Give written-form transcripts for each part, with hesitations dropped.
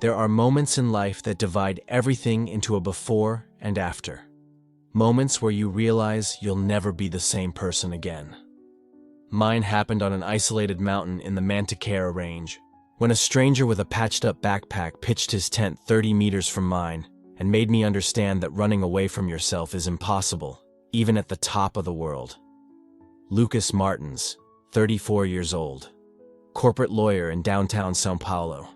There are moments in life that divide everything into a before and after. Moments where you realize you'll never be the same person again. Mine happened on an isolated mountain in the Mantiqueira Range, when a stranger with a patched-up backpack pitched his tent 30 meters from mine and made me understand that running away from yourself is impossible, even at the top of the world. Lucas Martins, 34 years old. Corporate lawyer in downtown São Paulo.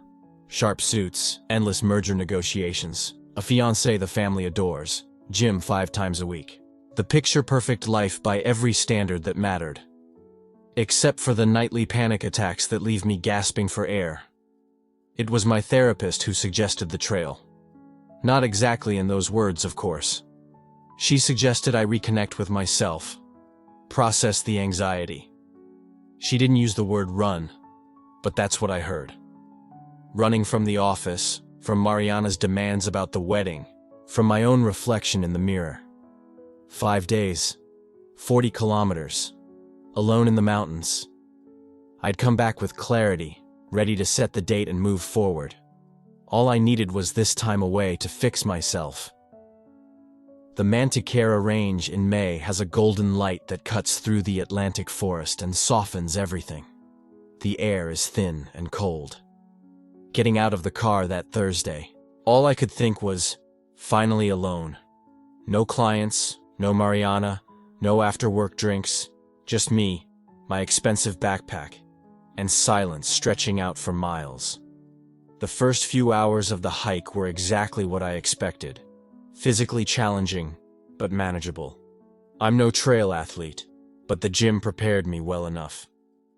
Sharp suits, endless merger negotiations, a fiancé the family adores, gym 5 times a week. The picture-perfect life by every standard that mattered. Except for the nightly panic attacks that leave me gasping for air. It was my therapist who suggested the trail. Not exactly in those words, of course. She suggested I reconnect with myself, process the anxiety. She didn't use the word run, but that's what I heard. Running from the office, from Mariana's demands about the wedding, from my own reflection in the mirror. 5 days, 40 kilometers, alone in the mountains. I'd come back with clarity, ready to set the date and move forward. All I needed was this time away to fix myself. The Mantiqueira Range in May has a golden light that cuts through the Atlantic forest and softens everything. The air is thin and cold. Getting out of the car that Thursday, all I could think was, finally alone. No clients, no Mariana, no after-work drinks, just me, my expensive backpack, and silence stretching out for miles. The first few hours of the hike were exactly what I expected. Physically challenging, but manageable. I'm no trail athlete, but the gym prepared me well enough.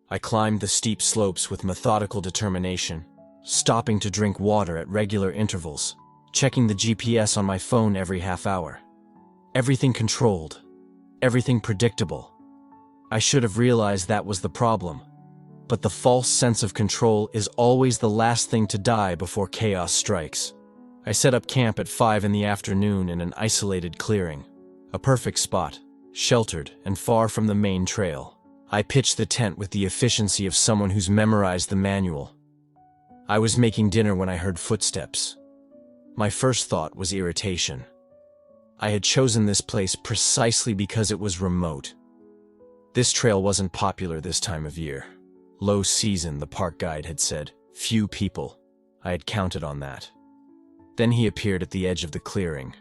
I climbed the steep slopes with methodical determination, stopping to drink water at regular intervals, checking the GPS on my phone every half hour. Everything controlled, everything predictable. I should have realized that was the problem. But the false sense of control is always the last thing to die before chaos strikes. I set up camp at 5 in the afternoon in an isolated clearing. A perfect spot, sheltered and far from the main trail. I pitched the tent with the efficiency of someone who's memorized the manual. I was making dinner when I heard footsteps. My first thought was irritation. I had chosen this place precisely because it was remote. This trail wasn't popular this time of year. Low season, the park guide had said. Few people. I had counted on that. Then he appeared at the edge of the clearing.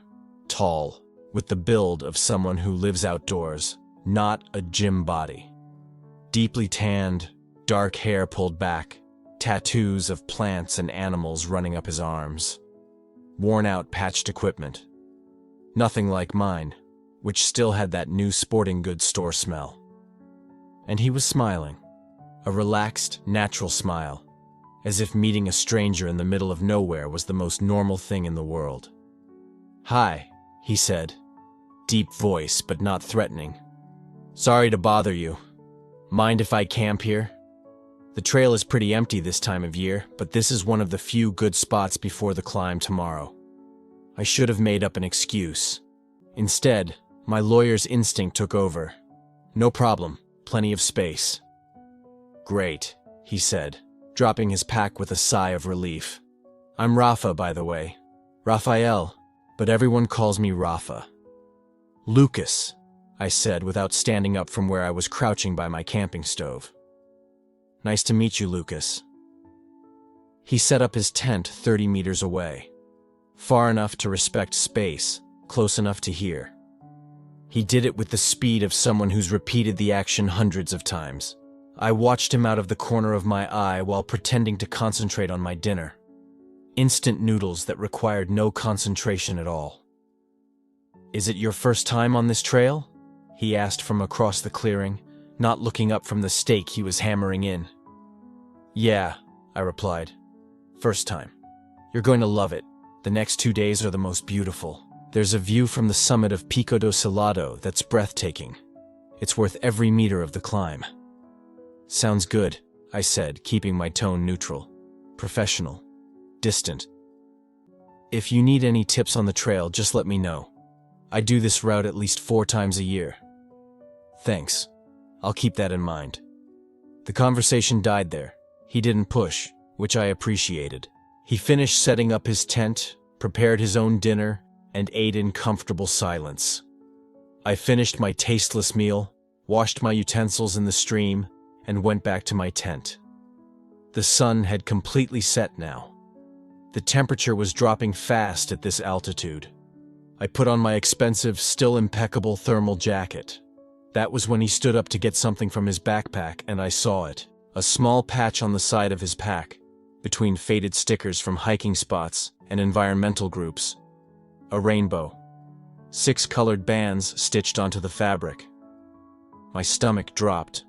Tall, with the build of someone who lives outdoors, not a gym body. Deeply tanned, dark hair pulled back, tattoos of plants and animals running up his arms. Worn-out patched equipment. Nothing like mine, which still had that new sporting goods store smell. And he was smiling. A relaxed, natural smile, as if meeting a stranger in the middle of nowhere was the most normal thing in the world. "Hi," he said. Deep voice, but not threatening. "Sorry to bother you. Mind if I camp here? The trail is pretty empty this time of year, but this is one of the few good spots before the climb tomorrow." I should have made up an excuse. Instead, my lawyer's instinct took over. "No problem, plenty of space." "Great," he said, dropping his pack with a sigh of relief. "I'm Rafa, by the way. Rafael, but everyone calls me Rafa." "Lucas," I said without standing up from where I was crouching by my camping stove. "Nice to meet you, Lucas." He set up his tent 30 meters away. Far enough to respect space, close enough to hear. He did it with the speed of someone who's repeated the action hundreds of times. I watched him out of the corner of my eye while pretending to concentrate on my dinner. Instant noodles that required no concentration at all. "Is it your first time on this trail?" he asked from across the clearing, not looking up from the stake he was hammering in. "Yeah," I replied. "First time. You're going to love it. The next 2 days are the most beautiful. There's a view from the summit of Pico do Salado that's breathtaking. It's worth every meter of the climb." "Sounds good," I said, keeping my tone neutral. Professional. Distant. "If you need any tips on the trail, just let me know. I do this route at least 4 times a year." "Thanks. I'll keep that in mind." The conversation died there. He didn't push, which I appreciated. He finished setting up his tent, prepared his own dinner, and ate in comfortable silence. I finished my tasteless meal, washed my utensils in the stream, and went back to my tent. The sun had completely set now. The temperature was dropping fast at this altitude. I put on my expensive, still impeccable thermal jacket. That was when he stood up to get something from his backpack, and I saw it. A small patch on the side of his pack, between faded stickers from hiking spots and environmental groups. A rainbow. 6 colored bands stitched onto the fabric. My stomach dropped.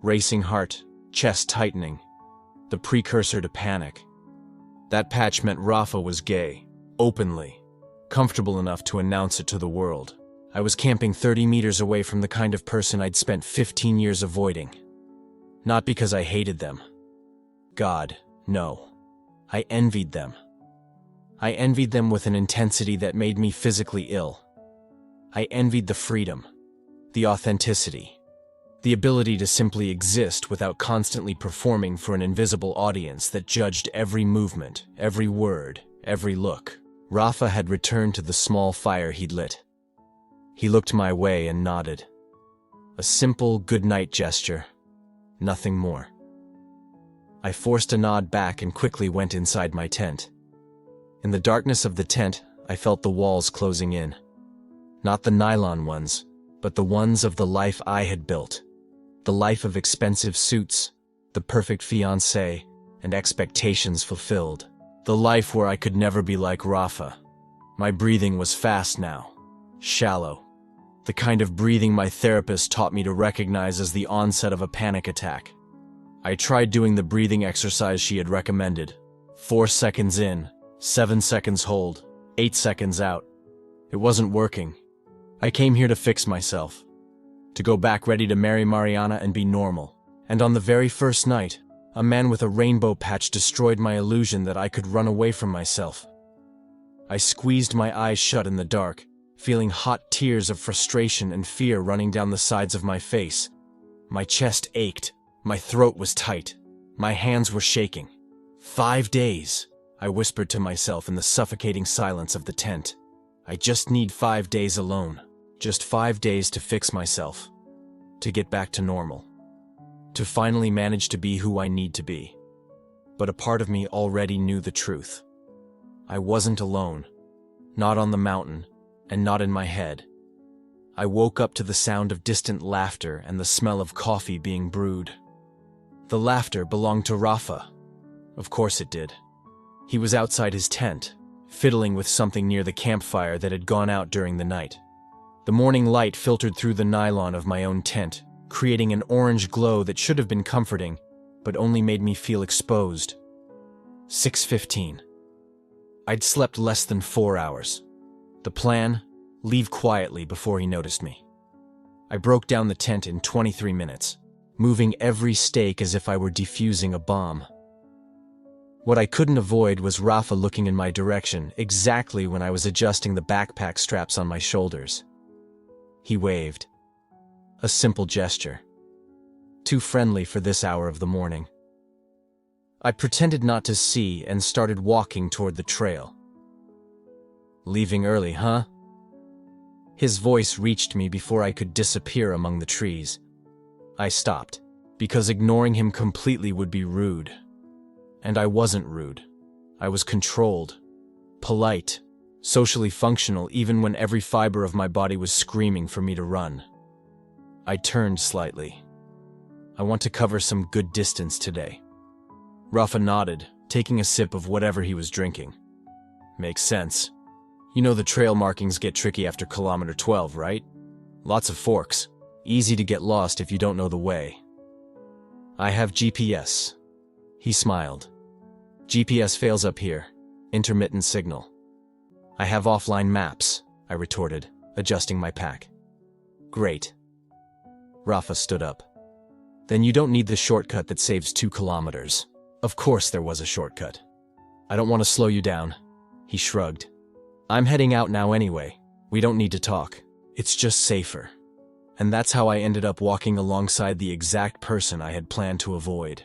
Racing heart, chest tightening. The precursor to panic. That patch meant Rafa was gay, openly, comfortable enough to announce it to the world. I was camping 30 meters away from the kind of person I'd spent 15 years avoiding. Not because I hated them. God, no. I envied them. I envied them with an intensity that made me physically ill. I envied the freedom, the authenticity, the ability to simply exist without constantly performing for an invisible audience that judged every movement, every word, every look. Rafa had returned to the small fire he'd lit. He looked my way and nodded. A simple goodnight gesture, nothing more. I forced a nod back and quickly went inside my tent. In the darkness of the tent, I felt the walls closing in. Not the nylon ones, but the ones of the life I had built. The life of expensive suits, the perfect fiancé, and expectations fulfilled. The life where I could never be like Rafa. My breathing was fast now, shallow. The kind of breathing my therapist taught me to recognize as the onset of a panic attack. I tried doing the breathing exercise she had recommended. 4 seconds in, 7 seconds hold, 8 seconds out. It wasn't working. I came here to fix myself. To go back ready to marry Mariana and be normal. And on the very first night, a man with a rainbow patch destroyed my illusion that I could run away from myself. I squeezed my eyes shut in the dark, feeling hot tears of frustration and fear running down the sides of my face. My chest ached, my throat was tight, my hands were shaking. 5 days, I whispered to myself in the suffocating silence of the tent. I just need 5 days alone, just 5 days to fix myself, to get back to normal, to finally manage to be who I need to be. But a part of me already knew the truth. I wasn't alone, not on the mountain, and not in my head. I woke up to the sound of distant laughter and the smell of coffee being brewed. The laughter belonged to Rafa. Of course it did. He was outside his tent, fiddling with something near the campfire that had gone out during the night. The morning light filtered through the nylon of my own tent, creating an orange glow that should have been comforting, but only made me feel exposed. 6:15. I'd slept less than 4 hours. The plan? Leave quietly before he noticed me. I broke down the tent in 23 minutes, moving every stake as if I were defusing a bomb. What I couldn't avoid was Rafa looking in my direction exactly when I was adjusting the backpack straps on my shoulders. He waved. A simple gesture. Too friendly for this hour of the morning. I pretended not to see and started walking toward the trail. Leaving early, huh? His voice reached me before I could disappear among the trees. I stopped, because ignoring him completely would be rude. And I wasn't rude. I was controlled, polite, socially functional even when every fiber of my body was screaming for me to run. I turned slightly. I want to cover some good distance today. Rafa nodded, taking a sip of whatever he was drinking. Makes sense. You know the trail markings get tricky after kilometer 12, right? Lots of forks. Easy to get lost if you don't know the way. I have GPS. He smiled. GPS fails up here. Intermittent signal. I have offline maps, I retorted, adjusting my pack. Great. Rafa stood up. Then you don't need the shortcut that saves 2 kilometers. Of course there was a shortcut. I don't want to slow you down. He shrugged. I'm heading out now anyway. We don't need to talk. It's just safer. And that's how I ended up walking alongside the exact person I had planned to avoid.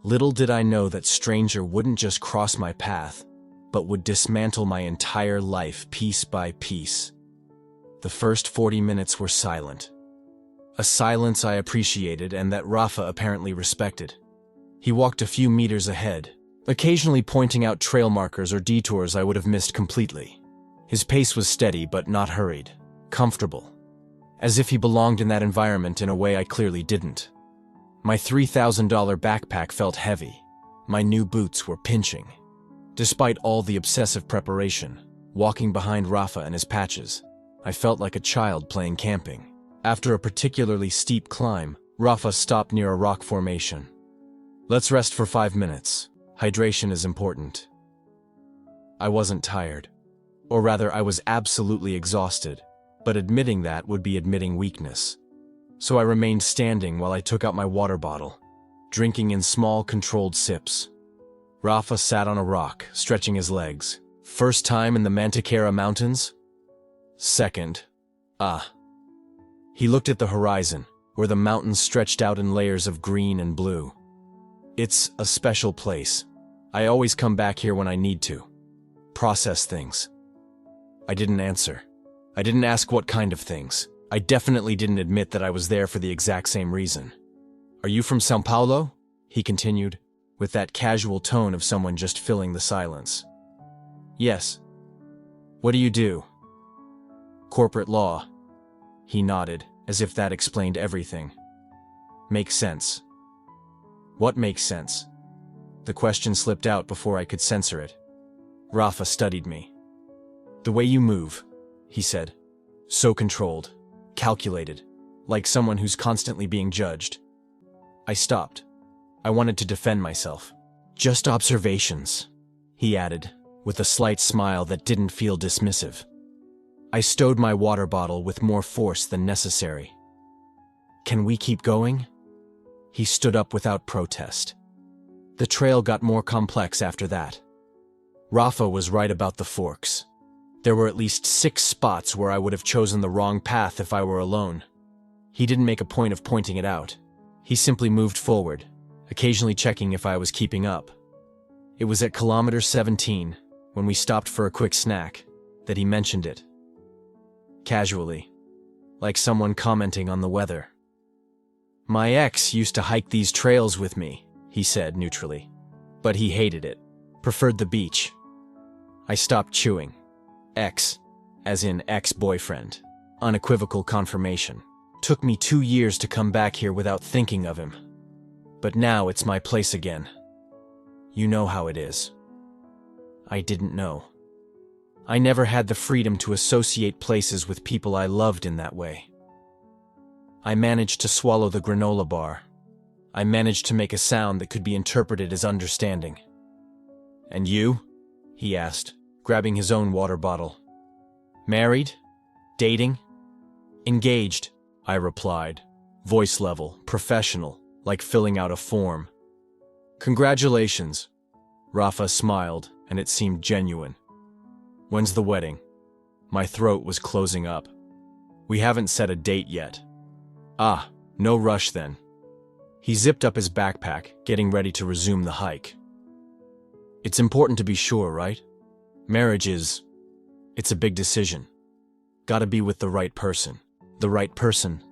Little did I know that stranger wouldn't just cross my path, but would dismantle my entire life piece by piece. The first 40 minutes were silent. A silence I appreciated and that Rafa apparently respected. He walked a few meters ahead, occasionally pointing out trail markers or detours I would have missed completely. His pace was steady but not hurried, comfortable, as if he belonged in that environment in a way I clearly didn't. My $3,000 backpack felt heavy. My new boots were pinching. Despite all the obsessive preparation, walking behind Rafa and his patches, I felt like a child playing camping. After a particularly steep climb, Rafa stopped near a rock formation. "Let's rest for 5 minutes. Hydration is important." I wasn't tired. Or rather, I was absolutely exhausted, but admitting that would be admitting weakness. So I remained standing while I took out my water bottle, drinking in small, controlled sips. Rafa sat on a rock, stretching his legs. First time in the Mantiqueira Mountains? Second. He looked at the horizon, where the mountains stretched out in layers of green and blue. "It's a special place. I always come back here when I need to. Process things." I didn't answer. I didn't ask what kind of things. I definitely didn't admit that I was there for the exact same reason. "Are you from São Paulo?" he continued, with that casual tone of someone just filling the silence. "Yes." "What do you do?" "Corporate law." He nodded, as if that explained everything. "Makes sense." "What makes sense?" The question slipped out before I could censor it. Rafa studied me. "The way you move," he said. "So controlled, calculated, like someone who's constantly being judged." I stopped. I wanted to defend myself. "Just observations," he added, with a slight smile that didn't feel dismissive. I stowed my water bottle with more force than necessary. "Can we keep going?" He stood up without protest. The trail got more complex after that. Rafa was right about the forks. There were at least 6 spots where I would have chosen the wrong path if I were alone. He didn't make a point of pointing it out. He simply moved forward, occasionally checking if I was keeping up. It was at kilometer 17, when we stopped for a quick snack, that he mentioned it. Casually, like someone commenting on the weather. "My ex used to hike these trails with me," he said neutrally. "But he hated it, preferred the beach." I stopped chewing. Ex, as in ex-boyfriend. Unequivocal confirmation. Took me 2 years to come back here without thinking of him. But now it's my place again. You know how it is. I didn't know. I never had the freedom to associate places with people I loved in that way. I managed to swallow the granola bar. I managed to make a sound that could be interpreted as understanding. "And you?" he asked, grabbing his own water bottle. "Married? Dating?" "Engaged," I replied, voice level, professional, like filling out a form. "Congratulations." Rafa smiled, and it seemed genuine. "When's the wedding?" My throat was closing up. "We haven't set a date yet." "Ah, no rush then." He zipped up his backpack, getting ready to resume the hike. "It's important to be sure, right? Marriage it's a big decision. Gotta be with the right person. The right person."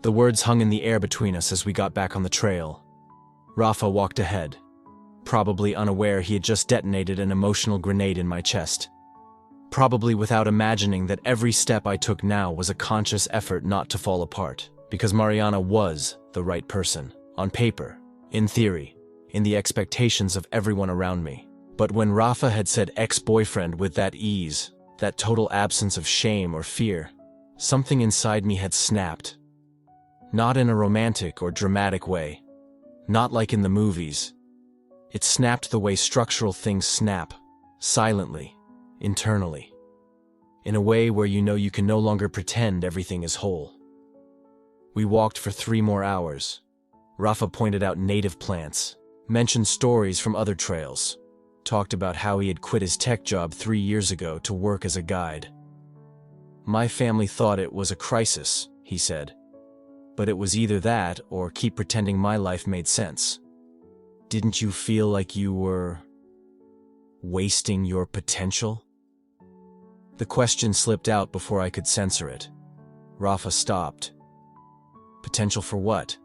The words hung in the air between us as we got back on the trail. Rafa walked ahead, probably unaware he had just detonated an emotional grenade in my chest. Probably without imagining that every step I took now was a conscious effort not to fall apart, because Mariana was the right person, on paper, in theory, in the expectations of everyone around me. But when Rafa had said ex-boyfriend with that ease, that total absence of shame or fear, something inside me had snapped. Not in a romantic or dramatic way, not like in the movies. It snapped the way structural things snap, silently, internally, in a way where you know you can no longer pretend everything is whole. We walked for 3 more hours. Rafa pointed out native plants, mentioned stories from other trails, talked about how he had quit his tech job 3 years ago to work as a guide. "My family thought it was a crisis," he said. "But it was either that or keep pretending my life made sense." Didn't you feel like you were wasting your potential? The question slipped out before I could censor it. Rafa stopped. Potential for what?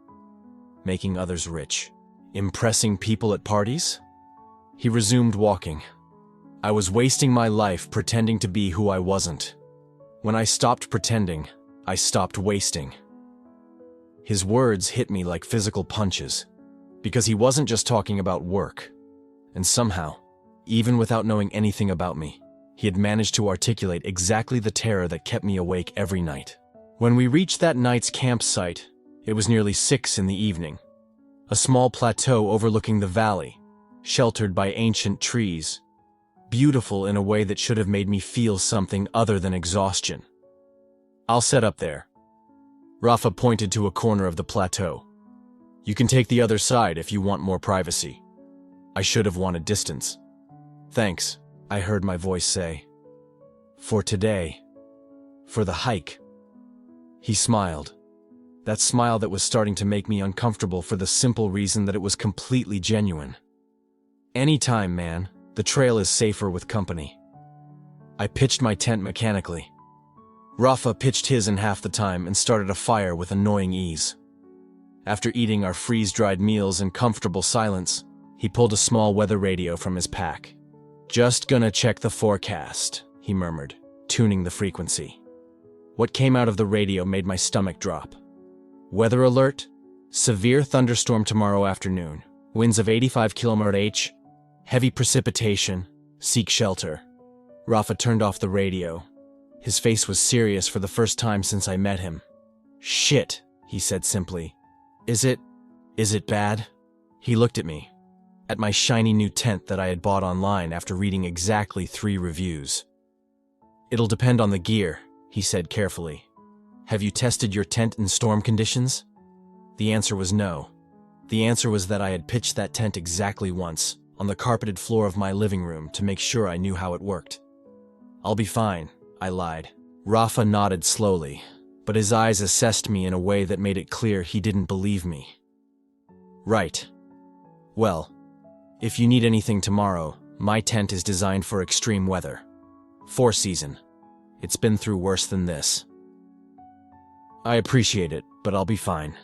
Making others rich? Impressing people at parties? He resumed walking. I was wasting my life pretending to be who I wasn't. When I stopped pretending, I stopped wasting. His words hit me like physical punches, because he wasn't just talking about work. And somehow, even without knowing anything about me, he had managed to articulate exactly the terror that kept me awake every night. When we reached that night's campsite, it was nearly 6 in the evening. A small plateau overlooking the valley, sheltered by ancient trees, beautiful in a way that should have made me feel something other than exhaustion. I'll set up there. Rafa pointed to a corner of the plateau. You can take the other side if you want more privacy. I should have wanted distance. Thanks, I heard my voice say. For today. For the hike. He smiled. That smile that was starting to make me uncomfortable for the simple reason that it was completely genuine. Anytime, man, the trail is safer with company. I pitched my tent mechanically. Rafa pitched his in half the time and started a fire with annoying ease. After eating our freeze-dried meals in comfortable silence, he pulled a small weather radio from his pack. Just gonna check the forecast, he murmured, tuning the frequency. What came out of the radio made my stomach drop. Weather alert, severe thunderstorm tomorrow afternoon, winds of 85 km/h, heavy precipitation, seek shelter. Rafa turned off the radio. His face was serious for the first time since I met him. Shit, he said simply. Is it bad? He looked at me, at my shiny new tent that I had bought online after reading exactly 3 reviews. It'll depend on the gear, he said carefully. Have you tested your tent in storm conditions? The answer was no. The answer was that I had pitched that tent exactly once, on the carpeted floor of my living room to make sure I knew how it worked. I'll be fine, I lied. Rafa nodded slowly, but his eyes assessed me in a way that made it clear he didn't believe me. Right. Well, if you need anything tomorrow, my tent is designed for extreme weather. 4 season. It's been through worse than this. I appreciate it, but I'll be fine.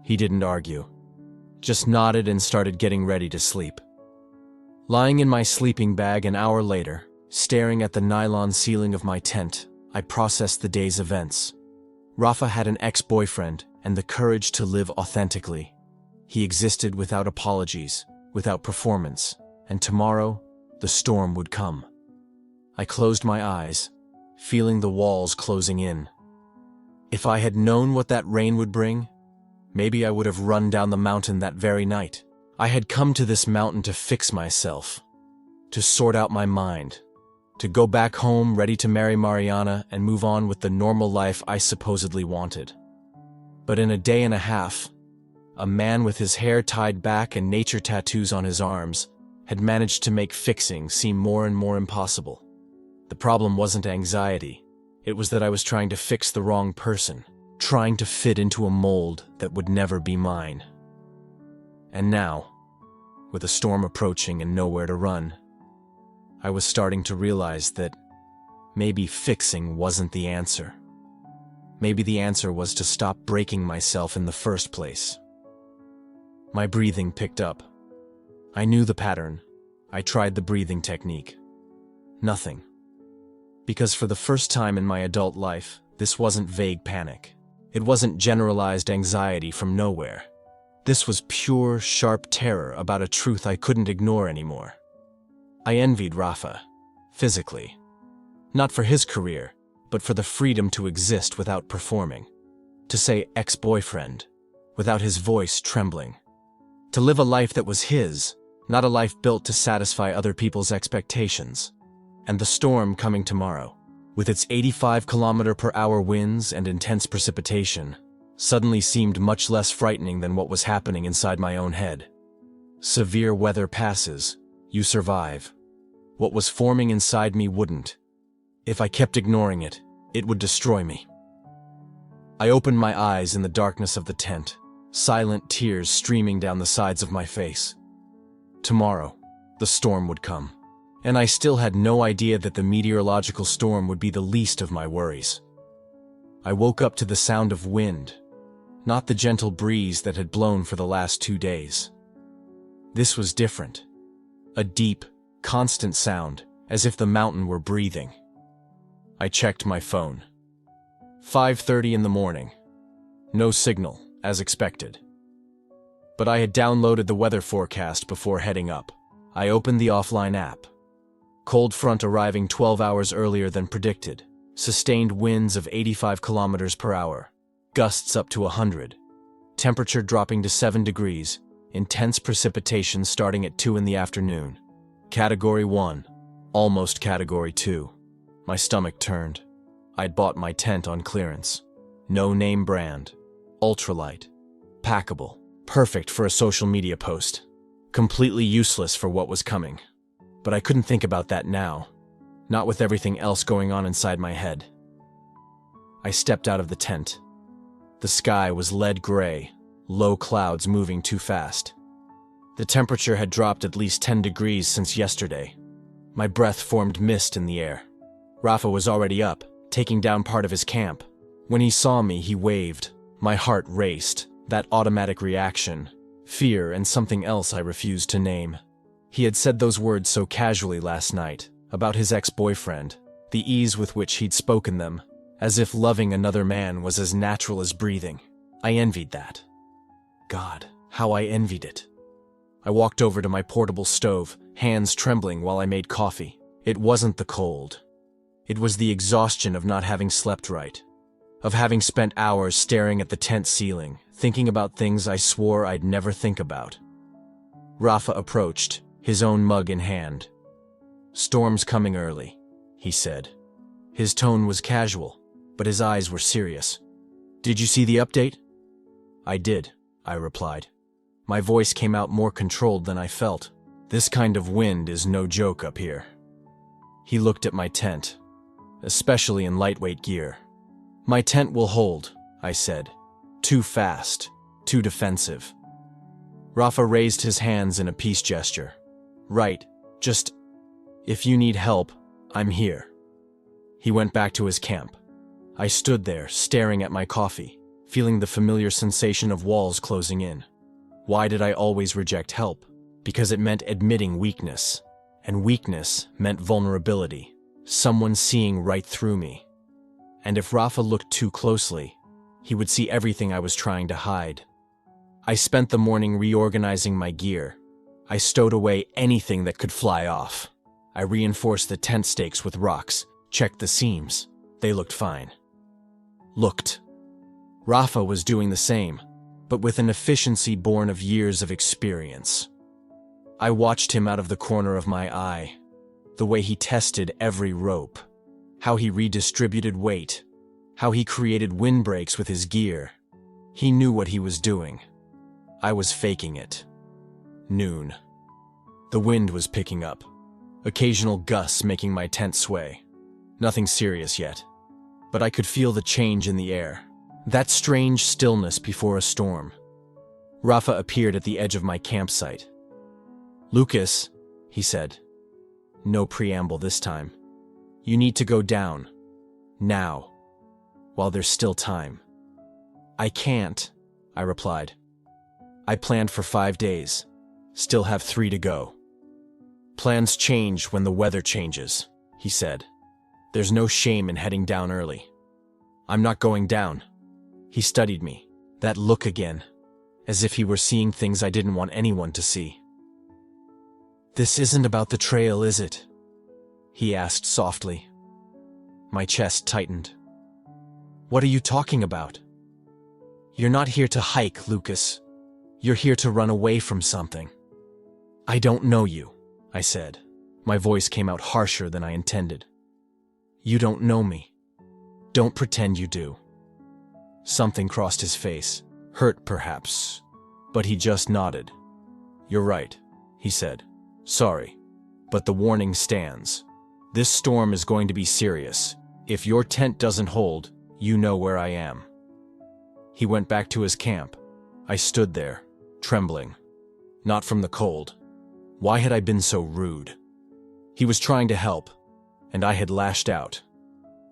He didn't argue, just nodded and started getting ready to sleep. Lying in my sleeping bag an hour later, staring at the nylon ceiling of my tent, I processed the day's events. Rafa had an ex-boyfriend and the courage to live authentically. He existed without apologies, without performance, and tomorrow, the storm would come. I closed my eyes, feeling the walls closing in. If I had known what that rain would bring, maybe I would have run down the mountain that very night. I had come to this mountain to fix myself, to sort out my mind, to go back home ready to marry Mariana and move on with the normal life I supposedly wanted. But in a day and a half, a man with his hair tied back and nature tattoos on his arms had managed to make fixing seem more and more impossible. The problem wasn't anxiety. It was that I was trying to fix the wrong person, trying to fit into a mold that would never be mine. And now, with a storm approaching and nowhere to run, I was starting to realize that maybe fixing wasn't the answer. Maybe the answer was to stop breaking myself in the first place. My breathing picked up. I knew the pattern. I tried the breathing technique. Nothing. Because for the first time in my adult life, this wasn't vague panic. It wasn't generalized anxiety from nowhere. This was pure, sharp terror about a truth I couldn't ignore anymore. I envied Rafa, physically. Not for his career, but for the freedom to exist without performing. To say ex-boyfriend, without his voice trembling. To live a life that was his, not a life built to satisfy other people's expectations. And the storm coming tomorrow, with its 85-kilometer-per-hour winds and intense precipitation, suddenly seemed much less frightening than what was happening inside my own head. Severe weather passes, you survive. What was forming inside me wouldn't. If I kept ignoring it, it would destroy me. I opened my eyes in the darkness of the tent, silent tears streaming down the sides of my face. Tomorrow, the storm would come, and I still had no idea that the meteorological storm would be the least of my worries. I woke up to the sound of wind, not the gentle breeze that had blown for the last 2 days. This was different. A deep, constant sound, as if the mountain were breathing. I checked my phone. 5:30 in the morning. No signal, as expected. But I had downloaded the weather forecast before heading up. I opened the offline app. Cold front arriving 12 hours earlier than predicted. Sustained winds of 85 kilometers per hour. Gusts up to 100. Temperature dropping to 7 degrees. Intense precipitation starting at 2 in the afternoon. Category 1. Almost Category 2. My stomach turned. I'd bought my tent on clearance. No name brand. Ultralight. Packable. Perfect for a social media post. Completely useless for what was coming. But I couldn't think about that now. Not with everything else going on inside my head. I stepped out of the tent. The sky was lead gray, low clouds moving too fast. The temperature had dropped at least 10 degrees since yesterday. My breath formed mist in the air. Rafa was already up, taking down part of his camp. When he saw me, he waved. My heart raced, that automatic reaction, fear and something else I refused to name. He had said those words so casually last night, about his ex-boyfriend, the ease with which he'd spoken them, as if loving another man was as natural as breathing. I envied that. God, how I envied it. I walked over to my portable stove, hands trembling while I made coffee. It wasn't the cold. It was the exhaustion of not having slept right, of having spent hours staring at the tent ceiling, thinking about things I swore I'd never think about. Rafa approached, his own mug in hand. "Storm's coming early," he said. His tone was casual, but his eyes were serious. "Did you see the update?" "I did," I replied. My voice came out more controlled than I felt. "This kind of wind is no joke up here." He looked at my tent, especially in lightweight gear. "My tent will hold," I said. "Too fast, too defensive." Rafa raised his hands in a peace gesture. "Right, just, if you need help, I'm here." He went back to his camp. I stood there, staring at my coffee, feeling the familiar sensation of walls closing in. Why did I always reject help? Because it meant admitting weakness, and weakness meant vulnerability, someone seeing right through me. And if Rafa looked too closely, he would see everything I was trying to hide. I spent the morning reorganizing my gear. I stowed away anything that could fly off. I reinforced the tent stakes with rocks, checked the seams. They looked fine. Rafa was doing the same, but with an efficiency born of years of experience. I watched him out of the corner of my eye, the way he tested every rope, how he redistributed weight, how he created windbreaks with his gear. He knew what he was doing. I was faking it. Noon. The wind was picking up, occasional gusts making my tent sway. Nothing serious yet, but I could feel the change in the air, that strange stillness before a storm. Rafa appeared at the edge of my campsite. "Lucas," he said. No preamble this time. "You need to go down. Now. While there's still time." "I can't," I replied. "I planned for 5 days. Still have 3 to go." "Plans change when the weather changes," he said. "There's no shame in heading down early." "I'm not going down." He studied me, that look again, as if he were seeing things I didn't want anyone to see. "This isn't about the trail, is it?" he asked softly. My chest tightened. "What are you talking about?" "You're not here to hike, Lucas. You're here to run away from something." "I don't know you," I said. My voice came out harsher than I intended. "You don't know me. Don't pretend you do." Something crossed his face, hurt perhaps, but he just nodded. "You're right," he said. "Sorry, but the warning stands. This storm is going to be serious. If your tent doesn't hold, you know where I am." He went back to his camp. I stood there, trembling. Not from the cold. Why had I been so rude? He was trying to help, and I had lashed out.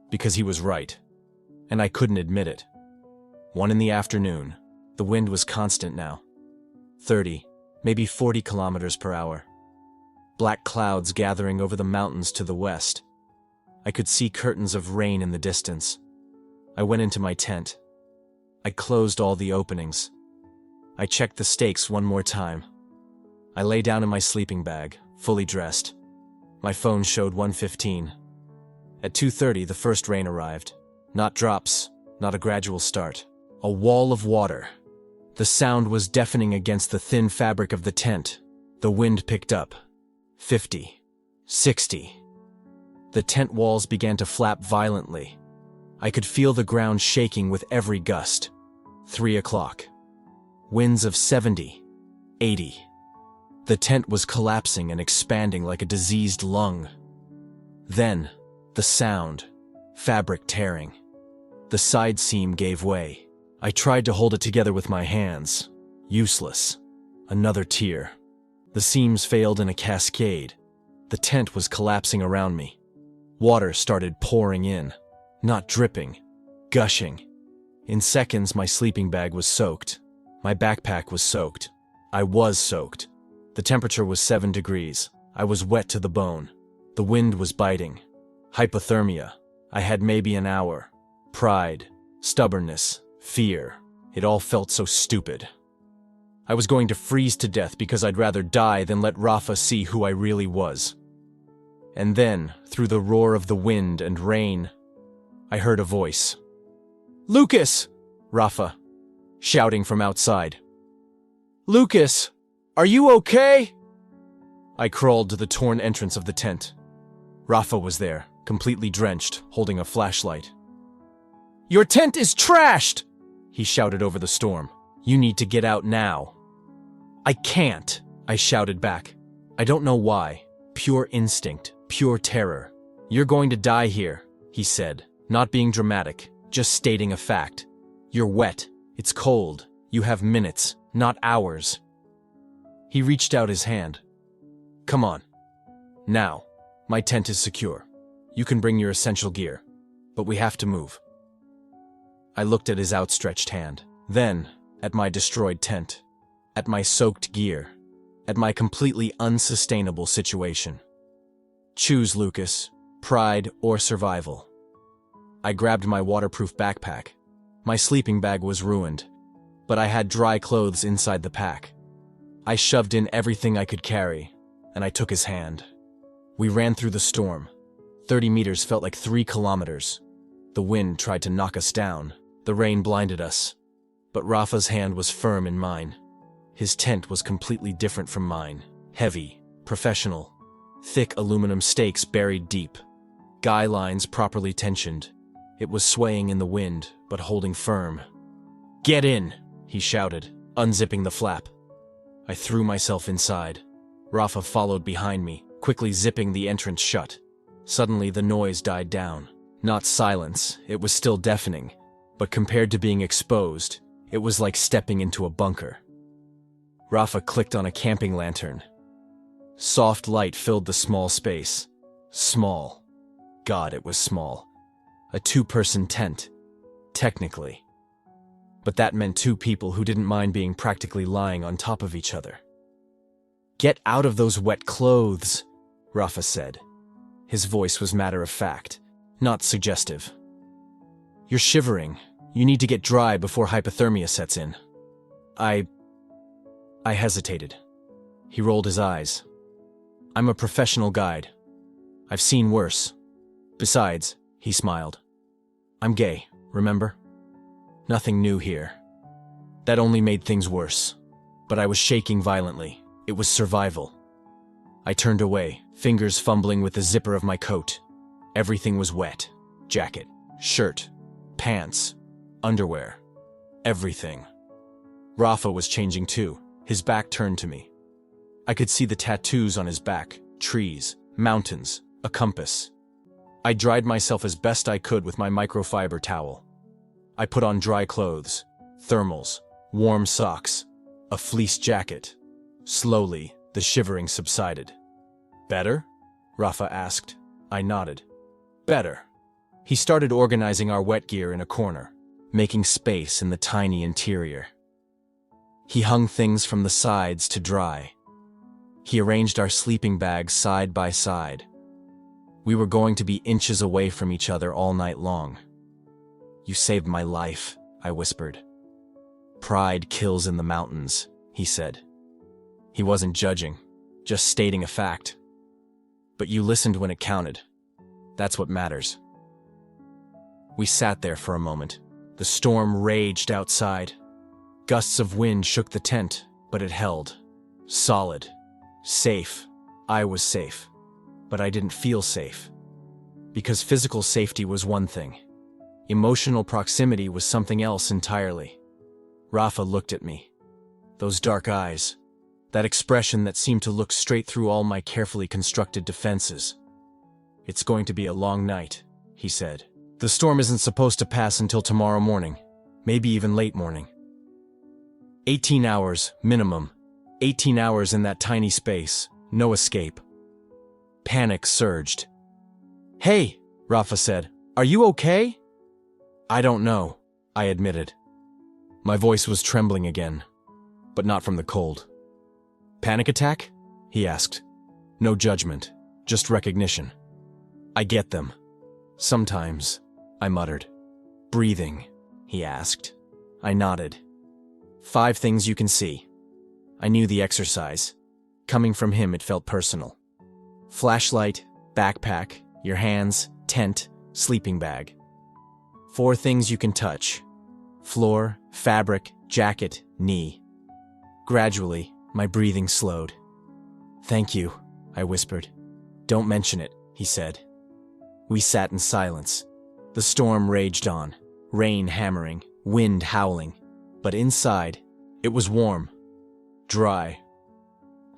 Because he was right, and I couldn't admit it. 1 in the afternoon. The wind was constant now. 30, maybe 40 kilometers per hour. Black clouds gathering over the mountains to the west. I could see curtains of rain in the distance. I went into my tent. I closed all the openings. I checked the stakes one more time. I lay down in my sleeping bag, fully dressed. My phone showed 1:15. At 2:30, the first rain arrived. Not drops, not a gradual start. A wall of water. The sound was deafening against the thin fabric of the tent. The wind picked up. 50. 60. The tent walls began to flap violently. I could feel the ground shaking with every gust. 3 o'clock. Winds of 70. 80. The tent was collapsing and expanding like a diseased lung. Then, the sound. Fabric tearing. The side seam gave way. I tried to hold it together with my hands. Useless. Another tear. The seams failed in a cascade. The tent was collapsing around me. Water started pouring in. Not dripping. Gushing. In seconds, my sleeping bag was soaked. My backpack was soaked. I was soaked. The temperature was 7 degrees. I was wet to the bone. The wind was biting. Hypothermia. I had maybe an hour. Pride. Stubbornness. Fear. It all felt so stupid. I was going to freeze to death because I'd rather die than let Rafa see who I really was. And then, through the roar of the wind and rain, I heard a voice. "Lucas!" Rafa, shouting from outside. "Lucas, are you okay?" I crawled to the torn entrance of the tent. Rafa was there, completely drenched, holding a flashlight. "Your tent is trashed!" he shouted over the storm. "You need to get out now." "I can't," I shouted back. I don't know why. Pure instinct, pure terror. "You're going to die here," he said, not being dramatic, just stating a fact. "You're wet. It's cold. You have minutes, not hours." He reached out his hand. "Come on. Now. My tent is secure. You can bring your essential gear. But we have to move." I looked at his outstretched hand. Then, at my destroyed tent. At my soaked gear. At my completely unsustainable situation. Choose, Lucas. Pride or survival. I grabbed my waterproof backpack. My sleeping bag was ruined, but I had dry clothes inside the pack. I shoved in everything I could carry, and I took his hand. We ran through the storm. 30 meters felt like 3 kilometers. The wind tried to knock us down. The rain blinded us. But Rafa's hand was firm in mine. His tent was completely different from mine. Heavy, professional. Thick aluminum stakes buried deep. Guy lines properly tensioned. It was swaying in the wind, but holding firm. "Get in," he shouted, unzipping the flap. I threw myself inside. Rafa followed behind me, quickly zipping the entrance shut. Suddenly the noise died down. Not silence, it was still deafening. But compared to being exposed, it was like stepping into a bunker. Rafa clicked on a camping lantern. Soft light filled the small space. Small. God, it was small. A 2-person tent. Technically. But that meant 2 people who didn't mind being practically lying on top of each other. "Get out of those wet clothes," Rafa said. His voice was matter-of-fact, not suggestive. "You're shivering. You need to get dry before hypothermia sets in." I hesitated. He rolled his eyes. "I'm a professional guide. I've seen worse. Besides," he smiled, "I'm gay, remember? Nothing new here." That only made things worse. But I was shaking violently. It was survival. I turned away, fingers fumbling with the zipper of my coat. Everything was wet. Jacket, shirt, pants, underwear. Everything. Rafa was changing too, his back turned to me. I could see the tattoos on his back, trees, mountains, a compass. I dried myself as best I could with my microfiber towel. I put on dry clothes, thermals, warm socks, a fleece jacket. Slowly, the shivering subsided. Better? Rafa asked. I nodded. Better. He started organizing our wet gear in a corner, making space in the tiny interior. He hung things from the sides to dry. He arranged our sleeping bags side by side. We were going to be inches away from each other all night long. You saved my life, I whispered. Pride kills in the mountains, he said. He wasn't judging, just stating a fact. But you listened when it counted. That's what matters. We sat there for a moment. The storm raged outside. Gusts of wind shook the tent, but it held. Solid. Safe. I was safe. But I didn't feel safe. Because physical safety was one thing. Emotional proximity was something else entirely. Rafa looked at me. Those dark eyes. That expression that seemed to look straight through all my carefully constructed defenses. It's going to be a long night, he said. The storm isn't supposed to pass until tomorrow morning, maybe even late morning. 18 hours, minimum. 18 hours in that tiny space, no escape. Panic surged. Hey, Rafa said, are you okay? I don't know, I admitted. My voice was trembling again, but not from the cold. Panic attack? He asked. No judgment, just recognition. I get them. Sometimes, I muttered. Breathing, he asked. I nodded. 5 things you can see. I knew the exercise. Coming from him, it felt personal. Flashlight, backpack, your hands, tent, sleeping bag. 4 things you can touch. Floor, fabric, jacket, knee. Gradually, my breathing slowed. Thank you, I whispered. Don't mention it, he said. We sat in silence. The storm raged on, rain hammering, wind howling. But inside, it was warm, dry,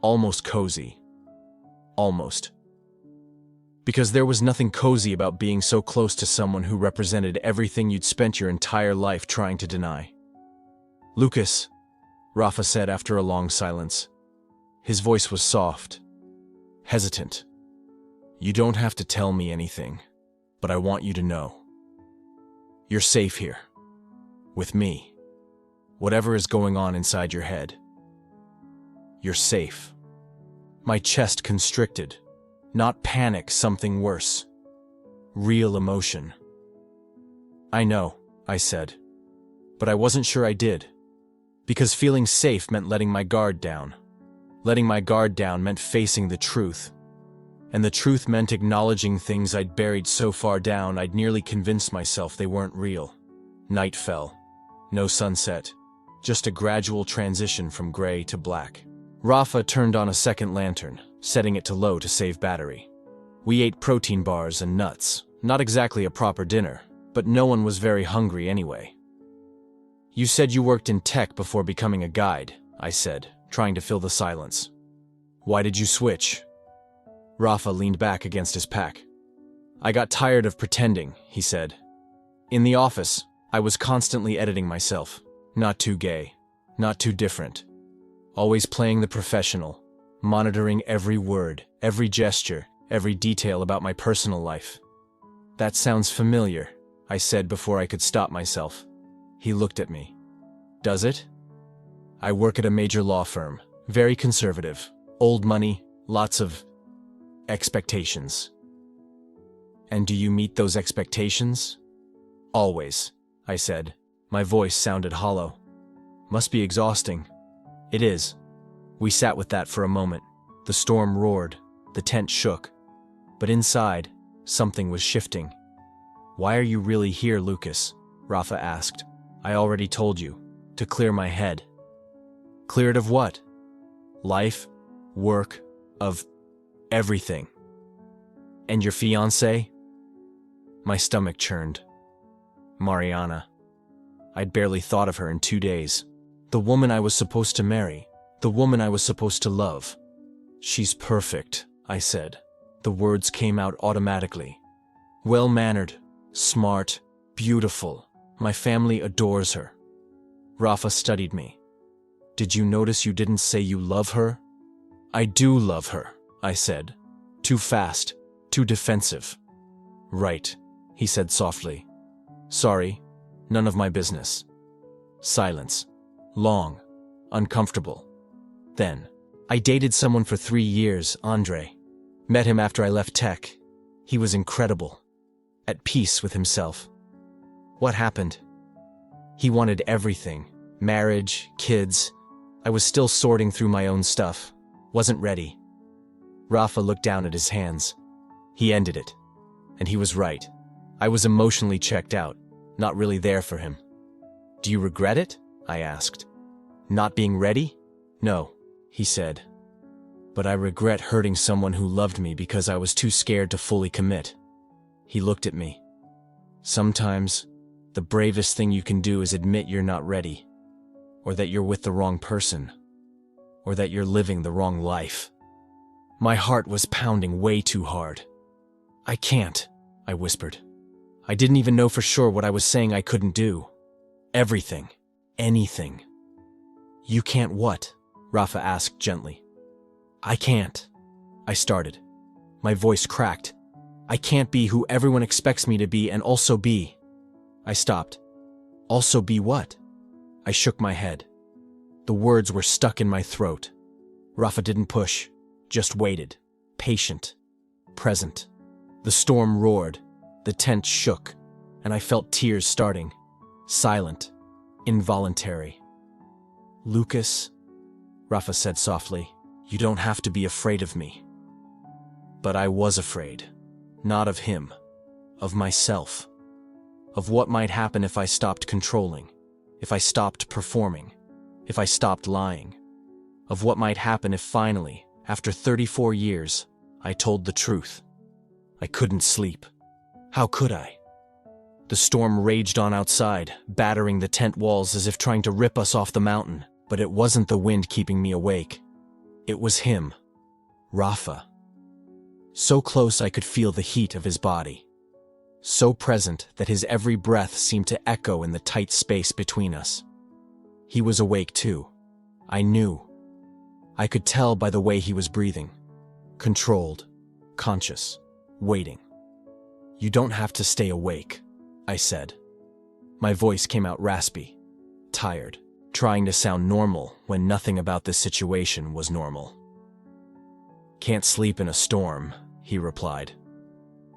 almost cozy. Almost. Because there was nothing cozy about being so close to someone who represented everything you'd spent your entire life trying to deny. Lucas, Rafa said after a long silence. His voice was soft, hesitant. You don't have to tell me anything, but I want you to know. You're safe here. With me. Whatever is going on inside your head. You're safe. My chest constricted. Not panic, something worse. Real emotion. I know, I said. But I wasn't sure I did. Because feeling safe meant letting my guard down. Letting my guard down meant facing the truth. And the truth meant acknowledging things I'd buried so far down I'd nearly convinced myself they weren't real. Night fell. No sunset. Just a gradual transition from gray to black. Rafa turned on a second lantern, setting it to low to save battery. We ate protein bars and nuts. Not exactly a proper dinner, but no one was very hungry anyway. You said you worked in tech before becoming a guide, I said, trying to fill the silence. Why did you switch? Rafa leaned back against his pack. I got tired of pretending, he said. In the office, I was constantly editing myself. Not too gay, not too different. Always playing the professional, monitoring every word, every gesture, every detail about my personal life. That sounds familiar, I said before I could stop myself. He looked at me. Does it? I work at a major law firm, very conservative, old money, lots of expectations. And do you meet those expectations? Always, I said. My voice sounded hollow. Must be exhausting. It is. We sat with that for a moment. The storm roared, the tent shook. But inside, something was shifting. Why are you really here, Lucas? Rafa asked. I already told you. To clear my head. Clear it of what? Life, work, of everything. And your fiancée? My stomach churned. Mariana. I'd barely thought of her in 2 days. The woman I was supposed to marry. The woman I was supposed to love. She's perfect, I said. The words came out automatically. Well-mannered, smart, beautiful. My family adores her. Rafa studied me. Did you notice you didn't say you love her? I do love her, I said. Too fast, too defensive. Right, he said softly. Sorry, none of my business. Silence. Long. Uncomfortable. Then, I dated someone for 3 years, Andre. Met him after I left tech. He was incredible. At peace with himself. What happened? He wanted everything. Marriage, kids. I was still sorting through my own stuff. Wasn't ready. Rafa looked down at his hands. He ended it. And he was right. I was emotionally checked out, not really there for him. Do you regret it? I asked. Not being ready? No, he said. But I regret hurting someone who loved me because I was too scared to fully commit. He looked at me. Sometimes, the bravest thing you can do is admit you're not ready, or that you're with the wrong person, or that you're living the wrong life. My heart was pounding way too hard. I can't, I whispered. I didn't even know for sure what I was saying I couldn't do. Everything. Anything. You can't what? Rafa asked gently. I can't. I started. My voice cracked. I can't be who everyone expects me to be and also be. I stopped. Also be what? I shook my head. The words were stuck in my throat. Rafa didn't push, just waited. Patient. Present. The storm roared. The tent shook, and I felt tears starting. Silent. Involuntary. Lucas, Rafa said softly, you don't have to be afraid of me. But I was afraid. Not of him. Of myself. Of what might happen if I stopped controlling. If I stopped performing. If I stopped lying. Of what might happen if finally, after 34 years, I told the truth. I couldn't sleep. How could I? The storm raged on outside, battering the tent walls as if trying to rip us off the mountain. But it wasn't the wind keeping me awake. It was him. Rafa. So close I could feel the heat of his body. So present that his every breath seemed to echo in the tight space between us. He was awake too. I knew. I could tell by the way he was breathing. Controlled. Conscious. Waiting. You don't have to stay awake, I said. My voice came out raspy. Tired. Trying to sound normal when nothing about this situation was normal. Can't sleep in a storm, he replied.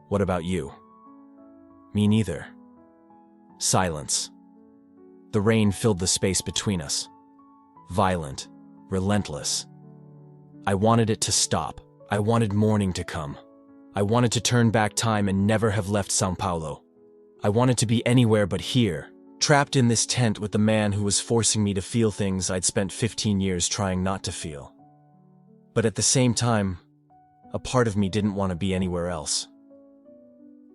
What about you? Me neither. Silence. The rain filled the space between us. Violent, relentless. I wanted it to stop. I wanted morning to come. I wanted to turn back time and never have left São Paulo. I wanted to be anywhere but here, trapped in this tent with the man who was forcing me to feel things I'd spent 15 years trying not to feel. But at the same time, a part of me didn't want to be anywhere else.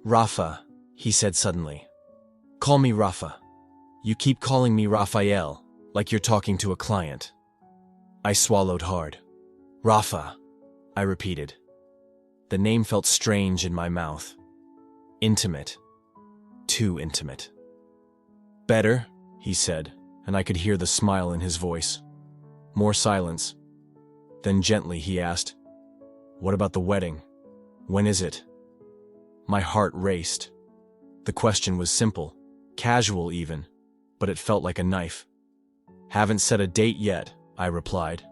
Rafa, he said suddenly. Call me Rafa. You keep calling me Raphael, like you're talking to a client. I swallowed hard. Rafa, I repeated. The name felt strange in my mouth. Intimate. Too intimate. Better, he said, and I could hear the smile in his voice. More silence. Then gently he asked, What about the wedding? When is it? My heart raced. The question was simple, casual even, but it felt like a knife. Haven't set a date yet, I replied.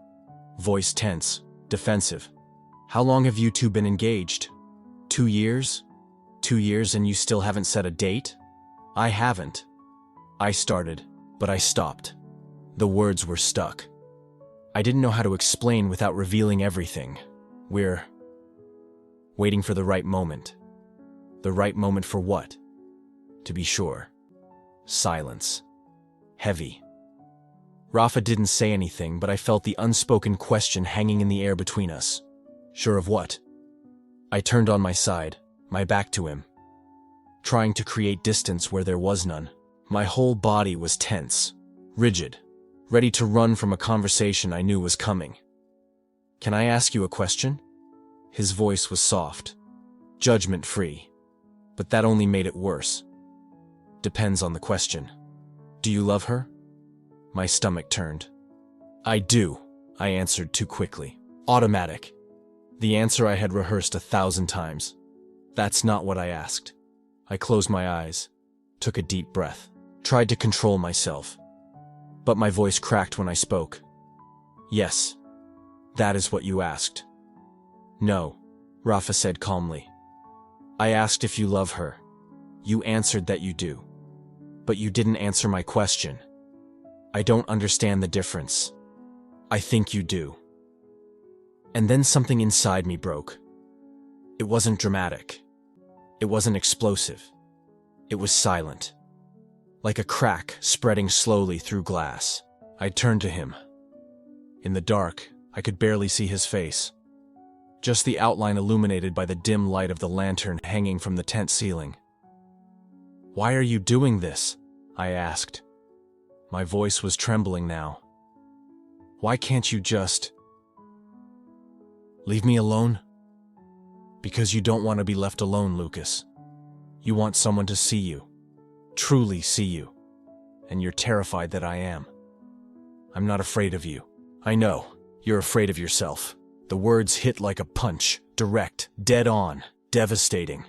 Voice tense, defensive. How long have you two been engaged? 2 years? 2 years and you still haven't set a date? I haven't. I started, but I stopped. The words were stuck. I didn't know how to explain without revealing everything. We're waiting for the right moment. The right moment for what? To be sure. Silence. Heavy. Rafa didn't say anything, but I felt the unspoken question hanging in the air between us. Sure of what? I turned on my side, my back to him, trying to create distance where there was none. My whole body was tense, rigid, ready to run from a conversation I knew was coming. Can I ask you a question? His voice was soft, judgment-free, but that only made it worse. Depends on the question. Do you love her? My stomach turned. I do, I answered too quickly. Automatic. The answer I had rehearsed 1,000 times. That's not what I asked. I closed my eyes, took a deep breath, tried to control myself. But my voice cracked when I spoke. Yes, that is what you asked. No, Rafa said calmly. I asked if you love her. You answered that you do. But you didn't answer my question. I don't understand the difference. I think you do. And then something inside me broke. It wasn't dramatic. It wasn't explosive. It was silent. Like a crack spreading slowly through glass. I turned to him. In the dark, I could barely see his face. Just the outline illuminated by the dim light of the lantern hanging from the tent ceiling. Why are you doing this? I asked. My voice was trembling now. Why can't you just leave me alone? Because you don't want to be left alone, Lucas. You want someone to see you, truly see you, and you're terrified that I am. I'm not afraid of you. I know, you're afraid of yourself. The words hit like a punch, direct, dead on, devastating.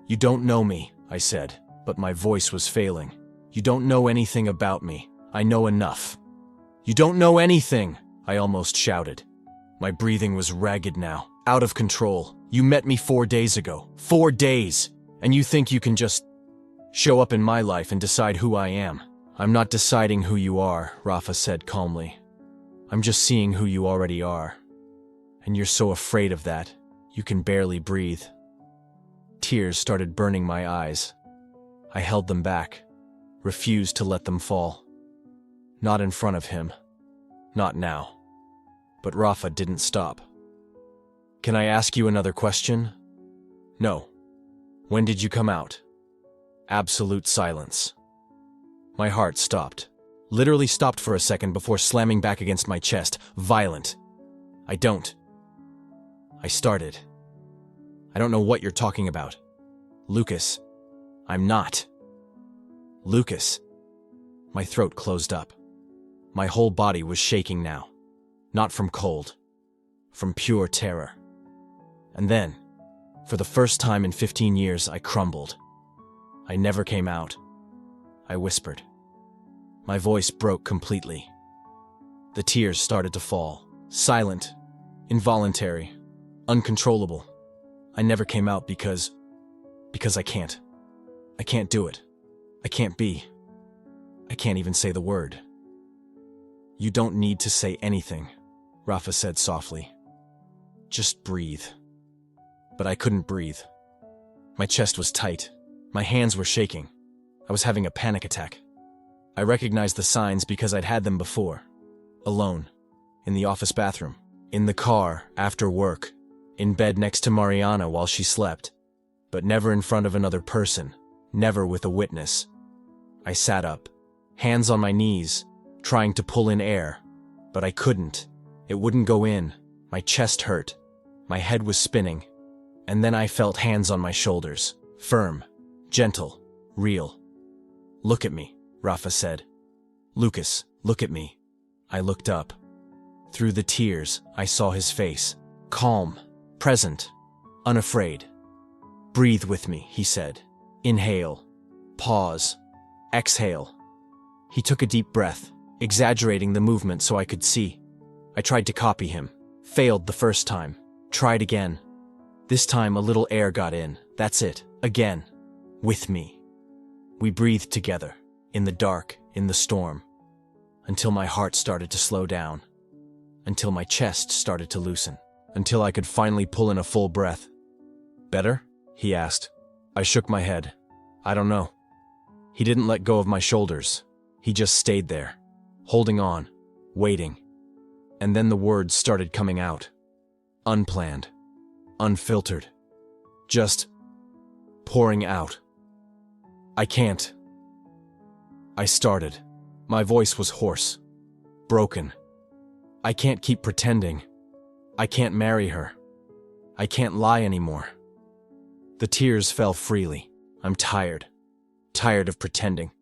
You don't know me, I said, but my voice was failing. You don't know anything about me. I know enough. You don't know anything, I almost shouted. My breathing was ragged now, out of control. You met me 4 days ago. 4 days! And you think you can just show up in my life and decide who I am. I'm not deciding who you are, Rafa said calmly. I'm just seeing who you already are. And you're so afraid of that, you can barely breathe. Tears started burning my eyes. I held them back, refused to let them fall. Not in front of him. Not now. But Rafa didn't stop. Can I ask you another question? No. When did you come out? Absolute silence. My heart stopped. Literally stopped for a second before slamming back against my chest. Violent. I don't. I started. I don't know what you're talking about. Lucas. I'm not. Lucas. My throat closed up. My whole body was shaking now. Not from cold. From pure terror. And then, for the first time in 15 years, I crumbled. I never came out. I whispered. My voice broke completely. The tears started to fall. Silent. Involuntary. Uncontrollable. I never came out because I can't. I can't do it. I can't be. I can't even say the word. You don't need to say anything, Rafa said softly. Just breathe. But I couldn't breathe. My chest was tight. My hands were shaking. I was having a panic attack. I recognized the signs because I'd had them before. Alone. In the office bathroom. In the car, after work. In bed next to Mariana while she slept. But never in front of another person. Never with a witness. I sat up. Hands on my knees. Trying to pull in air. But I couldn't. It wouldn't go in. My chest hurt. My head was spinning. And then I felt hands on my shoulders. Firm. Gentle. Real. Look at me, Rafa said. Lucas, look at me. I looked up. Through the tears, I saw his face. Calm. Present. Unafraid. Breathe with me, he said. Inhale. Pause. Exhale. He took a deep breath, exaggerating the movement so I could see. I tried to copy him. Failed the first time. Tried again. This time a little air got in. That's it. Again. With me. We breathed together. In the dark. In the storm. Until my heart started to slow down. Until my chest started to loosen. Until I could finally pull in a full breath. Better? He asked. I shook my head. I don't know. He didn't let go of my shoulders. He just stayed there. Holding on. Waiting. And then the words started coming out. Unplanned. Unfiltered. Just pouring out. I can't. I started. My voice was hoarse. Broken. I can't keep pretending. I can't marry her. I can't lie anymore. The tears fell freely. I'm tired. Tired of pretending.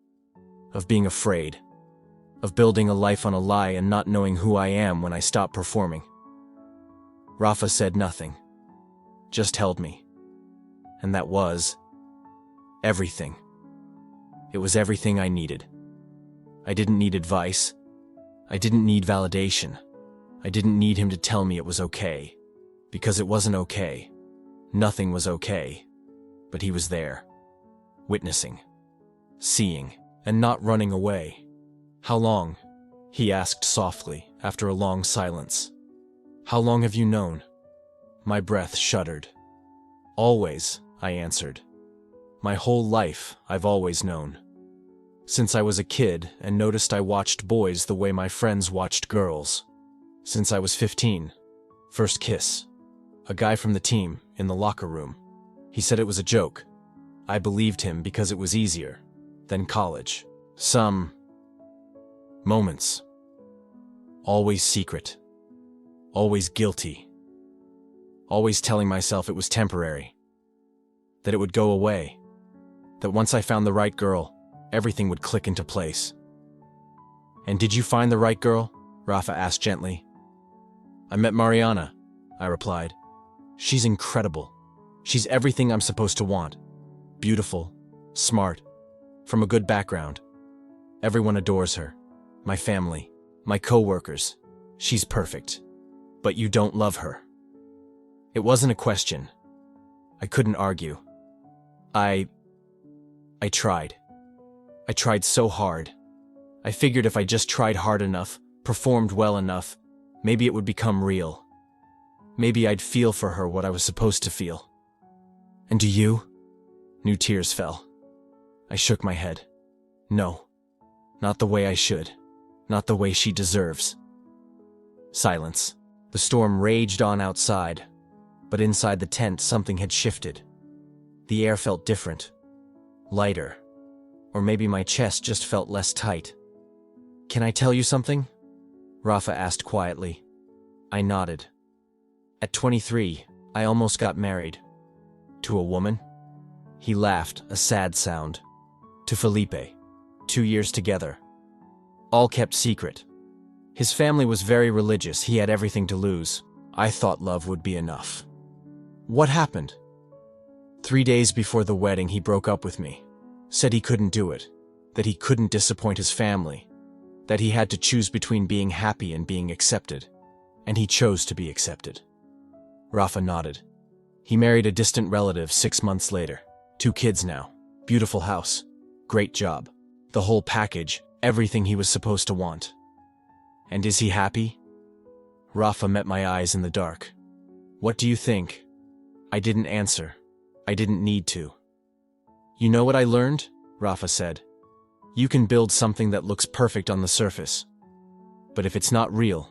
Of being afraid. of building a life on a lie and not knowing who I am when I stop performing. Rafa said nothing, just held me. And that was everything. It was everything I needed. I didn't need advice. I didn't need validation. I didn't need him to tell me it was okay, because it wasn't okay. Nothing was okay. But he was there, witnessing, seeing, and not running away. "How long?" he asked softly after a long silence. "How long have you known?" My breath shuddered. "Always," I answered. "My whole life I've always known. Since I was a kid and noticed I watched boys the way my friends watched girls. Since I was 15. First kiss. A guy from the team, in the locker room. He said it was a joke. I believed him because it was easier. Then college. Some moments. Always secret. Always guilty. Always telling myself it was temporary. That it would go away. That once I found the right girl, everything would click into place." "And did you find the right girl?" Rafa asked gently. "I met Mariana," I replied. "She's incredible. She's everything I'm supposed to want. Beautiful, smart, from a good background. Everyone adores her. My family, my co-workers. She's perfect. But you don't love her." It wasn't a question. I couldn't argue. I tried. I tried so hard. I figured if I just tried hard enough, performed well enough, maybe it would become real. Maybe I'd feel for her what I was supposed to feel. "And do you?" New tears fell. I shook my head. "No. Not the way I should. Not the way she deserves." Silence. The storm raged on outside, but inside the tent something had shifted. The air felt different. Lighter. Or maybe my chest just felt less tight. "Can I tell you something?" Rafa asked quietly. I nodded. At 23, I almost got married. To a woman? He laughed, a sad sound. To Felipe. 2 years together. All kept secret. His family was very religious, he had everything to lose. I thought love would be enough. What happened? 3 days before the wedding, he broke up with me. Said he couldn't do it. That he couldn't disappoint his family. That he had to choose between being happy and being accepted. And he chose to be accepted. Rafa nodded. He married a distant relative 6 months later. 2 kids now. Beautiful house. Great job. The whole package, everything he was supposed to want. And is he happy? Rafa met my eyes in the dark. What do you think? I didn't answer. I didn't need to. You know what I learned? Rafa said. You can build something that looks perfect on the surface. But if it's not real,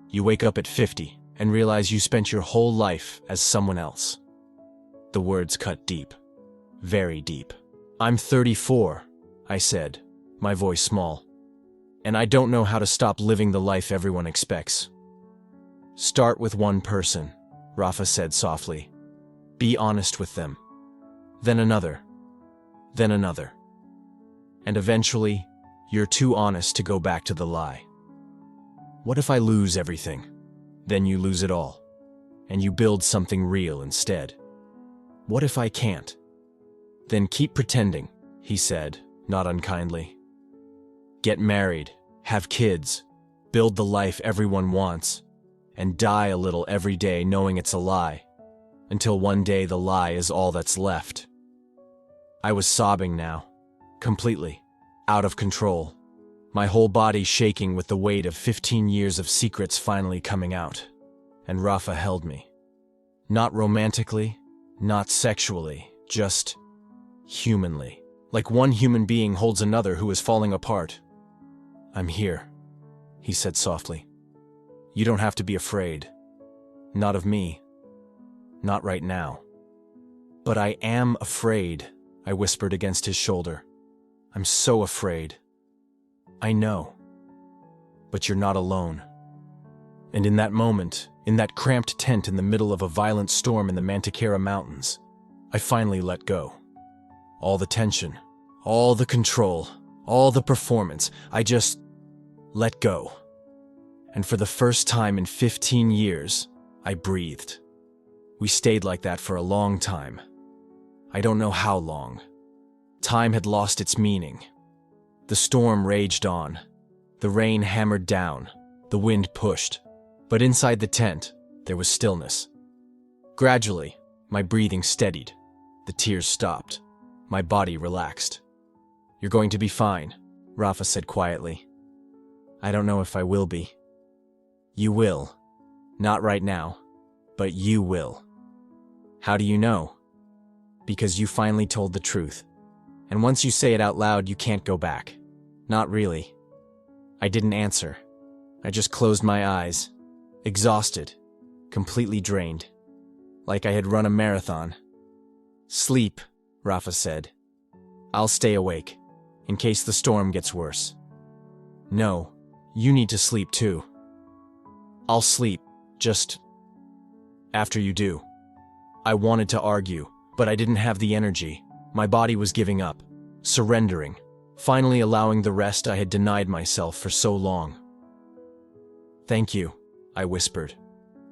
you wake up at 50 and realize you spent your whole life as someone else. The words cut deep. Very deep. I'm 34, I said, my voice small. And I don't know how to stop living the life everyone expects. Start with one person, Rafa said softly. Be honest with them. Then another. Then another. And eventually, you're too honest to go back to the lie. What if I lose everything? Then you lose it all. And you build something real instead. What if I can't? Then keep pretending, he said, not unkindly. Get married, have kids, build the life everyone wants, and die a little every day knowing it's a lie, until one day the lie is all that's left. I was sobbing now, completely, out of control, my whole body shaking with the weight of 15 years of secrets finally coming out. And Rafa held me. Not romantically, not sexually, just humanly. Like one human being holds another who is falling apart. I'm here, he said softly. You don't have to be afraid. Not of me. Not right now. But I am afraid, I whispered against his shoulder. I'm so afraid. I know. But you're not alone. And in that moment, in that cramped tent in the middle of a violent storm in the Mantiqueira Mountains, I finally let go. All the tension, all the control, all the performance, I just let go. And for the first time in 15 years, I breathed. We stayed like that for a long time. I don't know how long. Time had lost its meaning. The storm raged on. The rain hammered down. The wind pushed. But inside the tent, there was stillness. Gradually, my breathing steadied. The tears stopped. My body relaxed. "You're going to be fine," Rafa said quietly. "I don't know if I will be." "You will. Not right now, but you will." "How do you know?" "Because you finally told the truth. And once you say it out loud, you can't go back." "Not really." I didn't answer. I just closed my eyes, exhausted, completely drained, like I had run a marathon. "Sleep," Rafa said. "I'll stay awake, in case the storm gets worse." "No, you need to sleep too." "I'll sleep, just after you do." I wanted to argue, but I didn't have the energy. My body was giving up, surrendering, finally allowing the rest I had denied myself for so long. "Thank you," I whispered,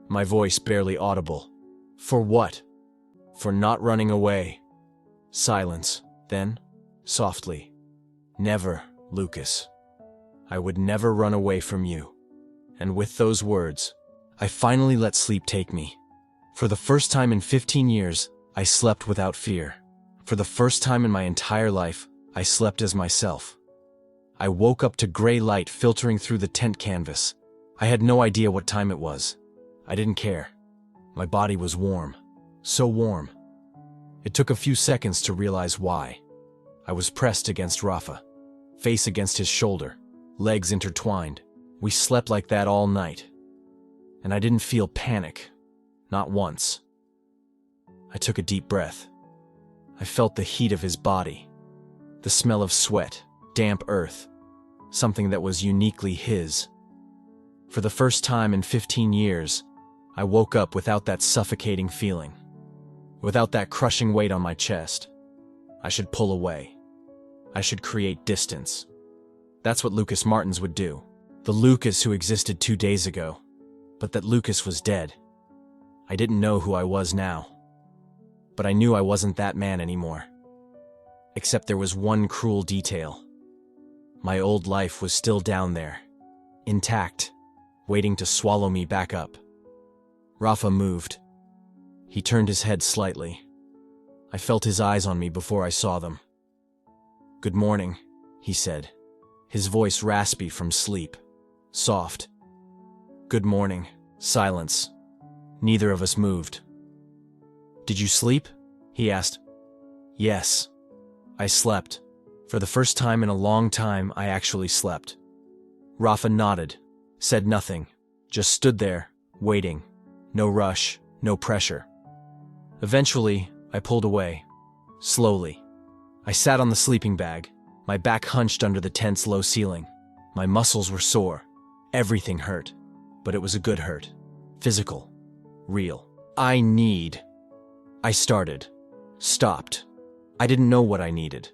my voice barely audible. "For what?" "For not running away." Silence, then, softly. "Never, Lucas. I would never run away from you." And with those words, I finally let sleep take me. For the first time in 15 years, I slept without fear. For the first time in my entire life, I slept as myself. I woke up to gray light filtering through the tent canvas. I had no idea what time it was. I didn't care. My body was warm. So warm. It took a few seconds to realize why. I was pressed against Rafa, face against his shoulder, legs intertwined. We slept like that all night. And I didn't feel panic. Not once. I took a deep breath. I felt the heat of his body, the smell of sweat, damp earth, something that was uniquely his. For the first time in 15 years, I woke up without that suffocating feeling, without that crushing weight on my chest. I should pull away. I should create distance. That's what Lucas Martins would do. The Lucas who existed 2 days ago. But that Lucas was dead. I didn't know who I was now. But I knew I wasn't that man anymore. Except there was one cruel detail. My old life was still down there, intact, waiting to swallow me back up. Rafa moved. He turned his head slightly. I felt his eyes on me before I saw them. "Good morning," he said, his voice raspy from sleep, soft. "Good morning." Silence. Neither of us moved. "Did you sleep?" he asked. "Yes. I slept. For the first time in a long time, I actually slept." Rafa nodded, said nothing, just stood there, waiting. No rush, no pressure. Eventually, I pulled away. Slowly. I sat on the sleeping bag, my back hunched under the tent's low ceiling. My muscles were sore. Everything hurt. But it was a good hurt. Physical. Real. I started. Stopped. I didn't know what I needed.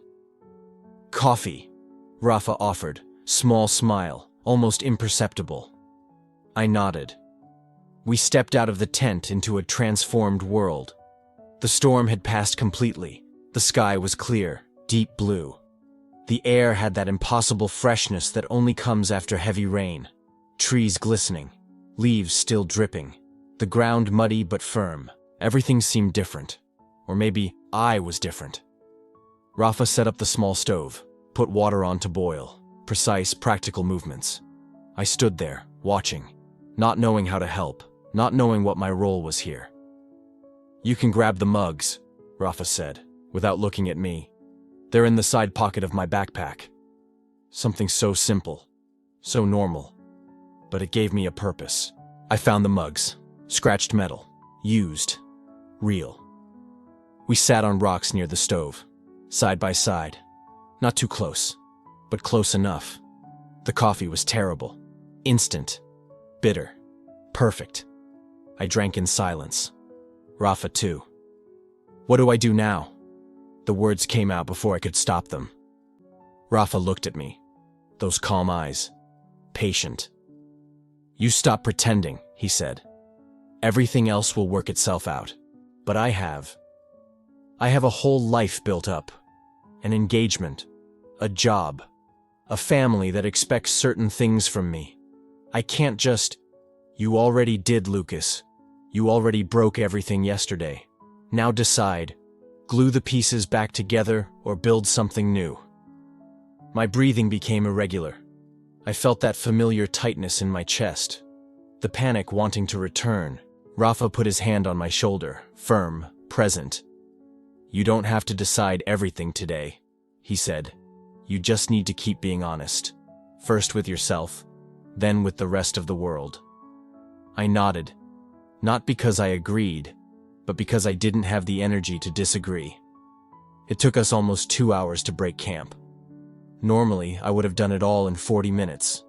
"Coffee," Rafa offered, small smile, almost imperceptible. I nodded. We stepped out of the tent into a transformed world. The storm had passed completely. The sky was clear, deep blue. The air had that impossible freshness that only comes after heavy rain. Trees glistening, leaves still dripping, the ground muddy but firm. Everything seemed different. Or maybe I was different. Rafa set up the small stove, put water on to boil, precise, practical movements. I stood there, watching, not knowing how to help, not knowing what my role was here. "You can grab the mugs," Rafa said, without looking at me. "They're in the side pocket of my backpack." Something so simple, so normal, but it gave me a purpose. I found the mugs, scratched metal, used, real. We sat on rocks near the stove, side by side, not too close, but close enough. The coffee was terrible, instant, bitter, perfect. I drank in silence. Rafa too. "What do I do now?" The words came out before I could stop them. Rafa looked at me, those calm eyes, patient. "You stop pretending," he said. "Everything else will work itself out. But I have a whole life built up. An engagement, a job, a family that expects certain things from me. I can't just—" "You already did, Lucas. You already broke everything yesterday. Now decide. Glue the pieces back together or build something new." My breathing became irregular. I felt that familiar tightness in my chest, the panic wanting to return. Rafa put his hand on my shoulder, firm, present. "You don't have to decide everything today," he said. "You just need to keep being honest. First with yourself, then with the rest of the world." I nodded, not because I agreed, but because I didn't have the energy to disagree. It took us almost 2 hours to break camp. Normally, I would have done it all in 40 minutes.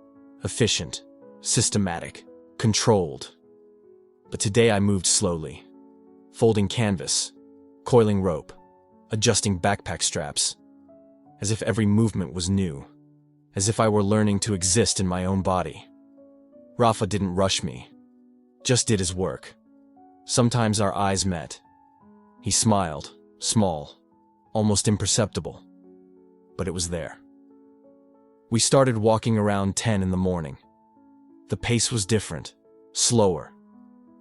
Efficient, systematic, controlled. But today I moved slowly, folding canvas, coiling rope, adjusting backpack straps, as if every movement was new, as if I were learning to exist in my own body. Rafa didn't rush me, just did his work. Sometimes our eyes met. He smiled, small, almost imperceptible, but it was there. We started walking around 10 in the morning. The pace was different, slower,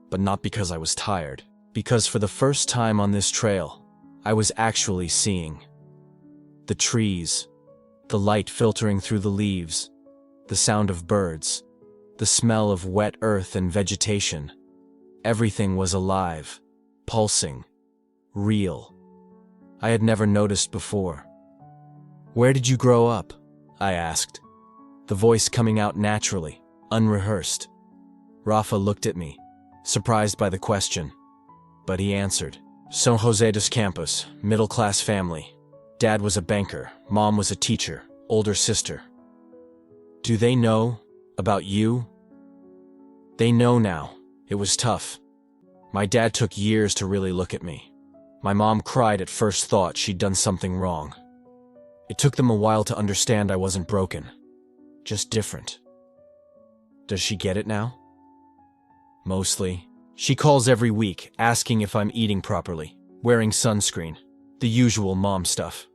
but not because I was tired, because for the first time on this trail, I was actually seeing. The trees, the light filtering through the leaves, the sound of birds, the smell of wet earth and vegetation. Everything was alive, pulsing, real. I had never noticed before. "Where did you grow up?" I asked, the voice coming out naturally, unrehearsed. Rafa looked at me, surprised by the question, but he answered. "San Jose dos Campos, middle-class family. Dad was a banker, mom was a teacher, older sister." "Do they know about you?" "They know now. It was tough. My dad took years to really look at me. My mom cried at first, thought she'd done something wrong. It took them a while to understand I wasn't broken, just different." "Does she get it now?" "Mostly. She calls every week, asking if I'm eating properly, wearing sunscreen, the usual mom stuff."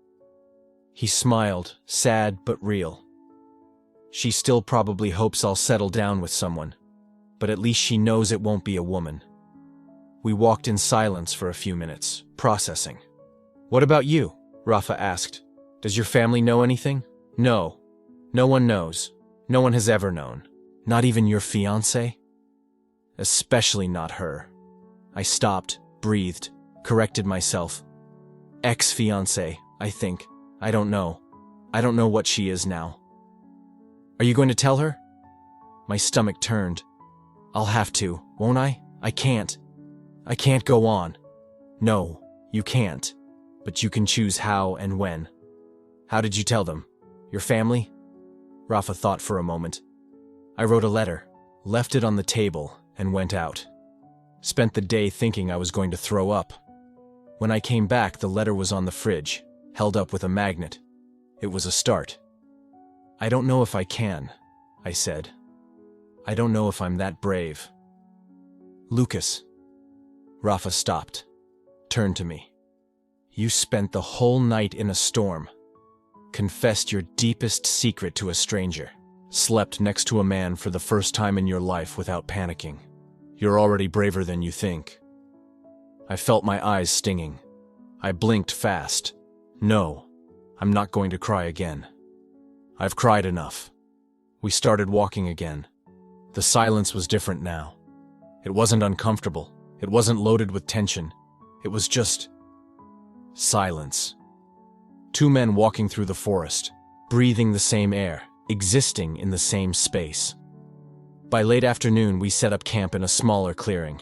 He smiled, sad but real. "She still probably hopes I'll settle down with someone, but at least she knows it won't be a woman." We walked in silence for a few minutes, processing. "What about you?" Rafa asked. "Does your family know anything?" "No. No one knows. No one has ever known. Not even your fiancé?" "Especially not her." I stopped, breathed, corrected myself. "Ex-fiancé, I think. I don't know. I don't know what she is now." "Are you going to tell her?" My stomach turned. "I'll have to, won't I? I can't. I can't go on." "No, you can't. But you can choose how and when." "How did you tell them? Your family?" Rafa thought for a moment. "I wrote a letter, left it on the table, and went out. Spent the day thinking I was going to throw up. When I came back, the letter was on the fridge, held up with a magnet. It was a start." "I don't know if I can," I said. "I don't know if I'm that brave." "Lucas." Rafa stopped, turned to me. "You spent the whole night in a storm, confessed your deepest secret to a stranger, slept next to a man for the first time in your life without panicking. You're already braver than you think." I felt my eyes stinging. I blinked fast. "No, I'm not going to cry again. I've cried enough." We started walking again. The silence was different now. It wasn't uncomfortable. It wasn't loaded with tension. It was just silence. Two men walking through the forest, breathing the same air, existing in the same space. By late afternoon, we set up camp in a smaller clearing.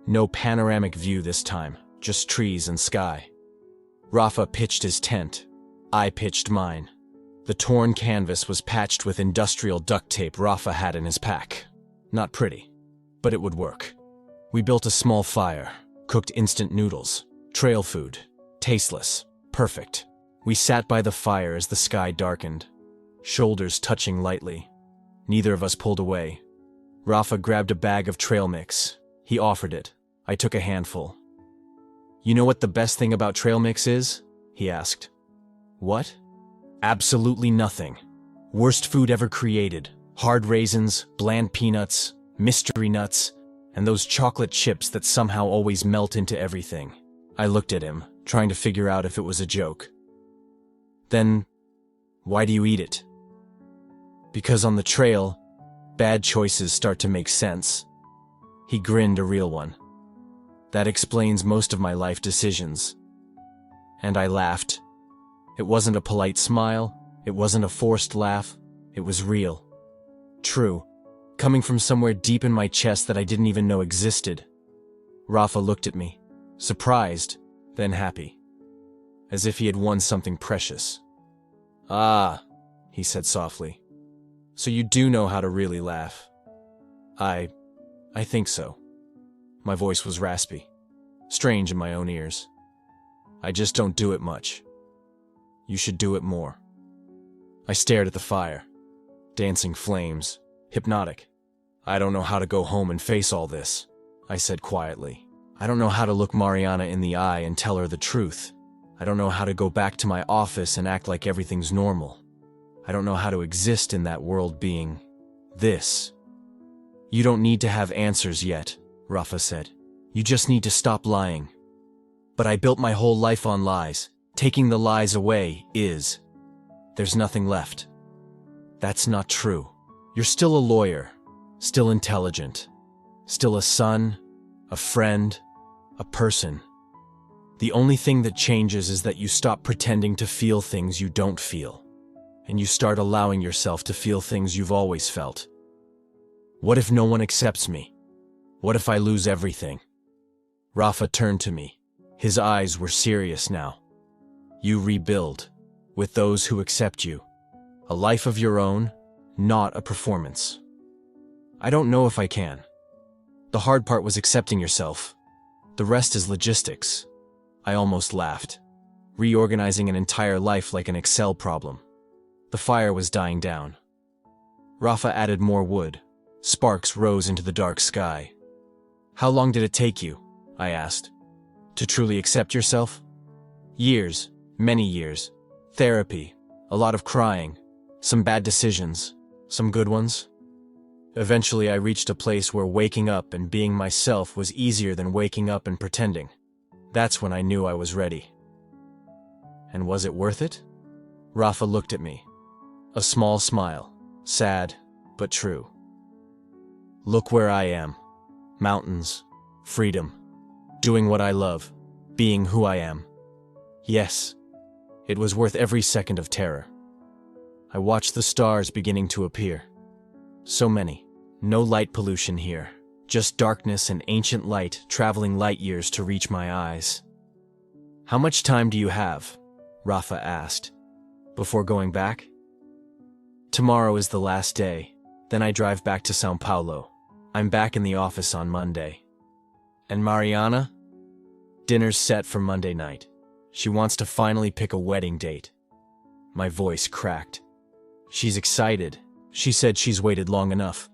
No panoramic view this time, just trees and sky. Rafa pitched his tent. I pitched mine. The torn canvas was patched with industrial duct tape Rafa had in his pack. Not pretty, but it would work. We built a small fire, cooked instant noodles, trail food, tasteless, perfect. We sat by the fire as the sky darkened, shoulders touching lightly. Neither of us pulled away. Rafa grabbed a bag of trail mix. He offered it. I took a handful. "You know what the best thing about trail mix is?" he asked. "What?" "Absolutely nothing. Worst food ever created. Hard raisins, bland peanuts, mystery nuts, and those chocolate chips that somehow always melt into everything." I looked at him, trying to figure out if it was a joke. "Then, why do you eat it?" "Because on the trail, bad choices start to make sense." He grinned, a real one. "That explains most of my life decisions." And I laughed. It wasn't a polite smile, it wasn't a forced laugh, it was real. True, coming from somewhere deep in my chest that I didn't even know existed. Rafa looked at me, surprised, then happy, as if he had won something precious. "Ah," he said softly. "So you do know how to really laugh." I think so." My voice was raspy, strange in my own ears. "I just don't do it much. You should do it more." I stared at the fire. Dancing flames. Hypnotic. "I don't know how to go home and face all this," I said quietly. "I don't know how to look Mariana in the eye and tell her the truth. I don't know how to go back to my office and act like everything's normal. I don't know how to exist in that world being this." "You don't need to have answers yet," Rafa said. "You just need to stop lying." "But I built my whole life on lies. Taking the lies away there's nothing left." "That's not true. You're still a lawyer, still intelligent, still a son, a friend, a person. The only thing that changes is that you stop pretending to feel things you don't feel, and you start allowing yourself to feel things you've always felt. What if no one accepts me? What if I lose everything?" Rafa turned to me. His eyes were serious now. "You rebuild, with those who accept you. A life of your own, not a performance." "I don't know if I can. The hard part was accepting yourself. The rest is logistics." I almost laughed, reorganizing an entire life like an Excel problem. The fire was dying down. Rafa added more wood. Sparks rose into the dark sky. "How long did it take you," I asked, "to truly accept yourself?" "Years, many years. Therapy, a lot of crying, some bad decisions, some good ones. Eventually I reached a place where waking up and being myself was easier than waking up and pretending. That's when I knew I was ready." "And was it worth it?" Rafa looked at me. A small smile, sad, but true. "Look where I am. Mountains, freedom, doing what I love, being who I am. Yes, it was worth every second of terror." I watched the stars beginning to appear. So many. No light pollution here. Just darkness and ancient light traveling light years to reach my eyes. "How much time do you have?" Rafa asked. "Before going back?" "Tomorrow is the last day. Then I drive back to São Paulo. I'm back in the office on Monday." "And Mariana?" "Dinner's set for Monday night. She wants to finally pick a wedding date." My voice cracked. "She's excited. She said she's waited long enough."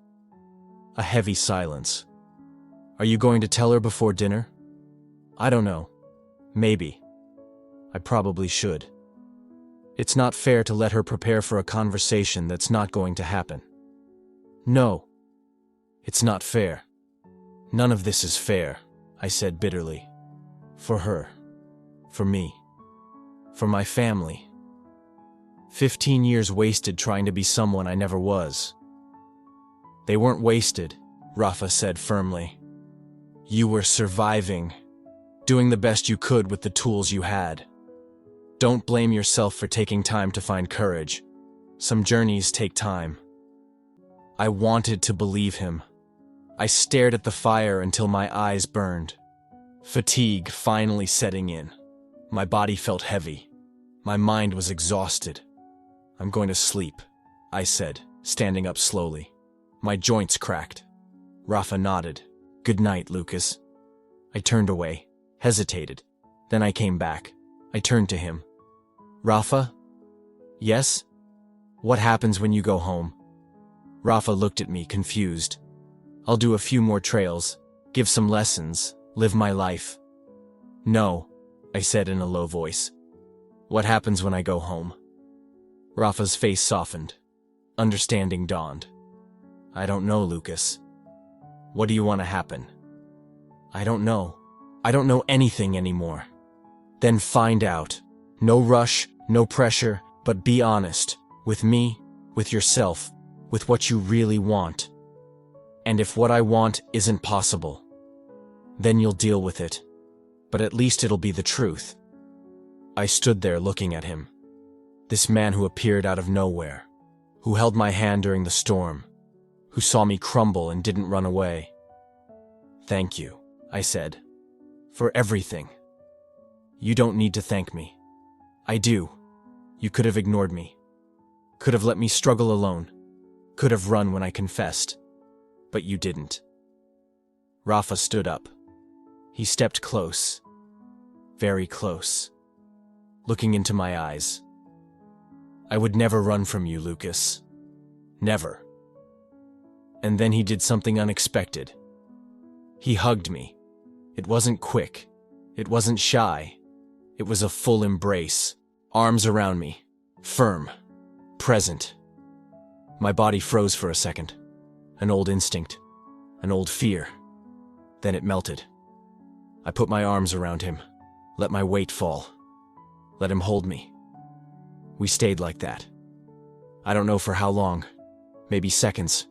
A heavy silence. "Are you going to tell her before dinner?" "I don't know. Maybe. I probably should. It's not fair to let her prepare for a conversation that's not going to happen." "No. It's not fair. None of this is fair," I said bitterly. "For her. For me. For my family. 15 years wasted trying to be someone I never was." "They weren't wasted," Rafa said firmly. "You were surviving, doing the best you could with the tools you had. Don't blame yourself for taking time to find courage. Some journeys take time." I wanted to believe him. I stared at the fire until my eyes burned. Fatigue finally setting in. My body felt heavy. My mind was exhausted. "I'm going to sleep," I said, standing up slowly. My joints cracked. Rafa nodded. "Good night, Lucas." I turned away, hesitated. Then I came back. I turned to him. "Rafa?" "Yes?" "What happens when you go home?" Rafa looked at me, confused. I'll do a few more trails, give some lessons, live my life. No, I said in a low voice. What happens when I go home? Rafa's face softened. Understanding dawned. I don't know, Lucas. What do you want to happen? I don't know. I don't know anything anymore. Then find out. No rush, no pressure, but be honest. With me, with yourself, with what you really want. And if what I want isn't possible, then you'll deal with it. But at least it'll be the truth. I stood there looking at him. This man who appeared out of nowhere, who held my hand during the storm, who saw me crumble and didn't run away. Thank you, I said, for everything. You don't need to thank me. I do. You could have ignored me. Could have let me struggle alone. Could have run when I confessed. But you didn't. Rafa stood up. He stepped close. Very close. Looking into my eyes. I would never run from you, Lucas. Never. And then he did something unexpected. He hugged me. It wasn't quick. It wasn't shy. It was a full embrace. Arms around me. Firm. Present. My body froze for a second. An old instinct. An old fear. Then it melted. I put my arms around him. Let my weight fall. Let him hold me. We stayed like that. I don't know for how long. Maybe seconds.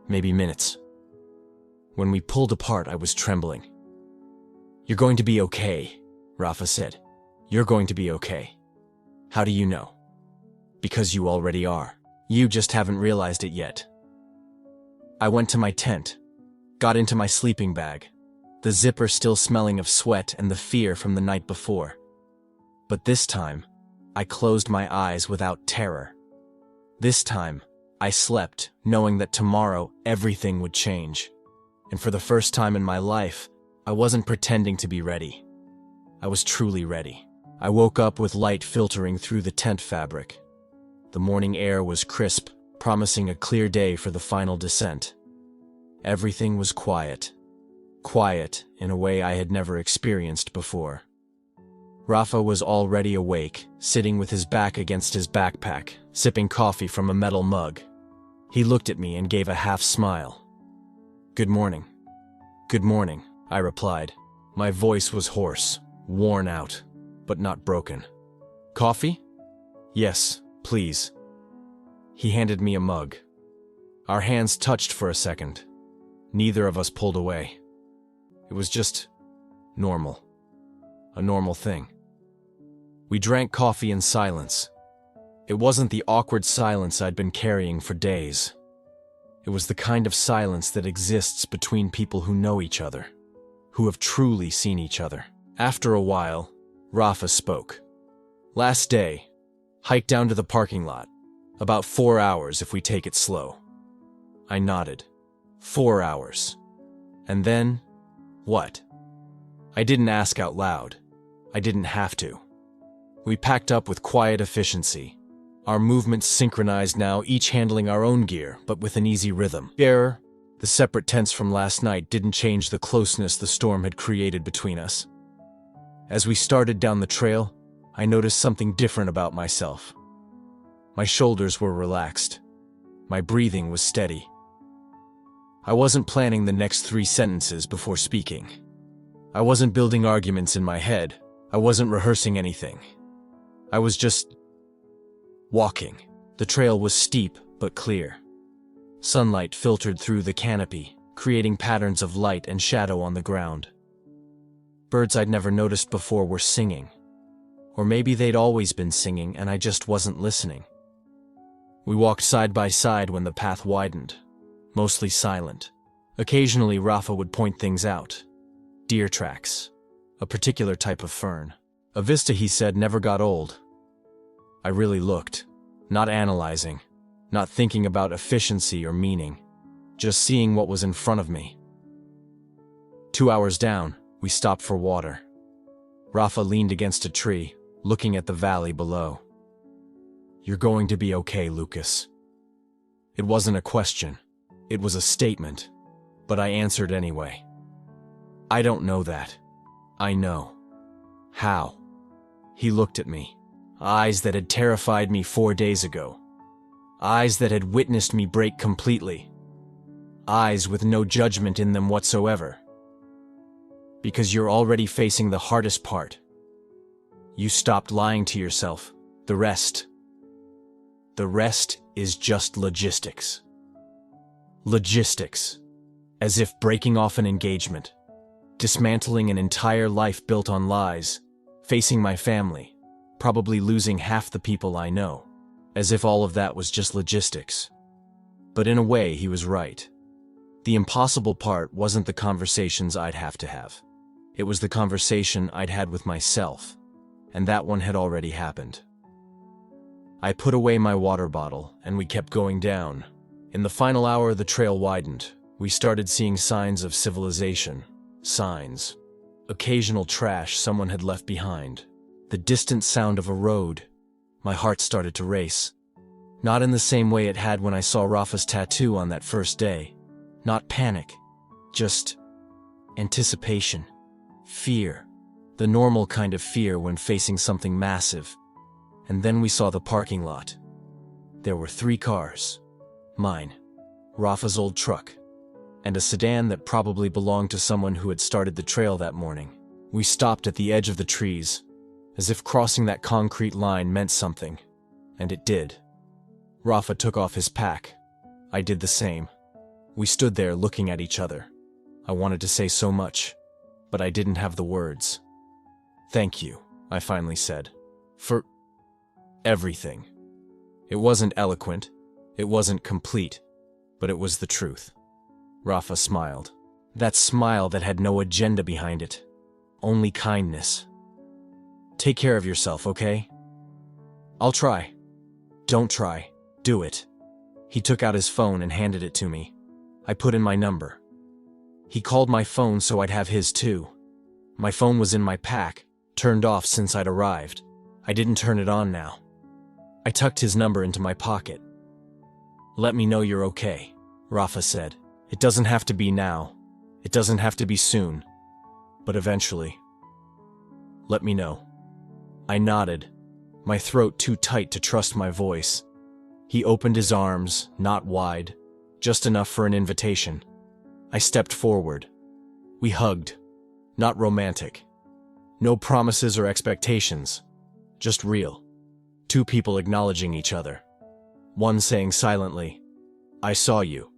Maybe minutes. When we pulled apart, I was trembling. You're going to be okay, Rafa said. You're going to be okay. How do you know? Because you already are. You just haven't realized it yet. I went to my tent, got into my sleeping bag, the zipper still smelling of sweat and the fear from the night before. But this time, I closed my eyes without terror. This time, I slept, knowing that tomorrow everything would change. And for the first time in my life, I wasn't pretending to be ready. I was truly ready. I woke up with light filtering through the tent fabric. The morning air was crisp, promising a clear day for the final descent. Everything was quiet. Quiet in a way I had never experienced before. Rafa was already awake, sitting with his back against his backpack, sipping coffee from a metal mug. He looked at me and gave a half smile. Good morning. Good morning, I replied. My voice was hoarse, worn out, but not broken. Coffee? Yes, please. He handed me a mug. Our hands touched for a second. Neither of us pulled away. It was just normal. A normal thing. We drank coffee in silence. It wasn't the awkward silence I'd been carrying for days. It was the kind of silence that exists between people who know each other, who have truly seen each other. After a while, Rafa spoke. Last day, hike down to the parking lot. About 4 hours if we take it slow. I nodded. 4 hours. And then, what? I didn't ask out loud. I didn't have to. We packed up with quiet efficiency. Our movements synchronized now, each handling our own gear, but with an easy rhythm. The separate tents from last night didn't change the closeness the storm had created between us. As we started down the trail, I noticed something different about myself. My shoulders were relaxed. My breathing was steady. I wasn't planning the next 3 sentences before speaking. I wasn't building arguments in my head. I wasn't rehearsing anything. I was just walking. The trail was steep but clear. Sunlight filtered through the canopy, creating patterns of light and shadow on the ground. Birds I'd never noticed before were singing. Or maybe they'd always been singing and I just wasn't listening. We walked side by side when the path widened, mostly silent. Occasionally Rafa would point things out. Deer tracks. A particular type of fern. A vista, he said, never got old. I really looked, not analyzing, not thinking about efficiency or meaning, just seeing what was in front of me. 2 hours down, we stopped for water. Rafa leaned against a tree, looking at the valley below. You're going to be okay, Lucas. It wasn't a question. It was a statement. But I answered anyway. I don't know that. I know. How? He looked at me. Eyes that had terrified me 4 days ago. Eyes that had witnessed me break completely. Eyes with no judgment in them whatsoever. Because you're already facing the hardest part. You stopped lying to yourself. The rest is just logistics. Logistics. As if breaking off an engagement, dismantling an entire life built on lies, facing my family, probably losing half the people I know. As if all of that was just logistics. But in a way, he was right. The impossible part wasn't the conversations I'd have to have. It was the conversation I'd had with myself, and that one had already happened. I put away my water bottle, and we kept going down. In the final hour, the trail widened. We started seeing signs of civilization. Signs. Occasional trash someone had left behind. The distant sound of a road. My heart started to race. Not in the same way it had when I saw Rafa's tattoo on that first day. Not panic. Just anticipation. Fear. The normal kind of fear when facing something massive. And then we saw the parking lot. There were 3 cars. Mine. Rafa's old truck. And a sedan that probably belonged to someone who had started the trail that morning. We stopped at the edge of the trees, as if crossing that concrete line meant something. And it did. Rafa took off his pack. I did the same. We stood there looking at each other. I wanted to say so much, but I didn't have the words. "Thank you," I finally said. "For everything." It wasn't eloquent. It wasn't complete. But it was the truth. Rafa smiled. That smile that had no agenda behind it. Only kindness. "Take care of yourself, okay?" "I'll try." "Don't try. Do it." He took out his phone and handed it to me. I put in my number. He called my phone so I'd have his too. My phone was in my pack, turned off since I'd arrived. I didn't turn it on now. I tucked his number into my pocket. "Let me know you're okay," Rafa said. "It doesn't have to be now. It doesn't have to be soon. But eventually. Let me know." I nodded, my throat too tight to trust my voice. He opened his arms, not wide, just enough for an invitation. I stepped forward. We hugged. Not romantic. No promises or expectations. Just real. 2 people acknowledging each other. One saying silently, "I saw you,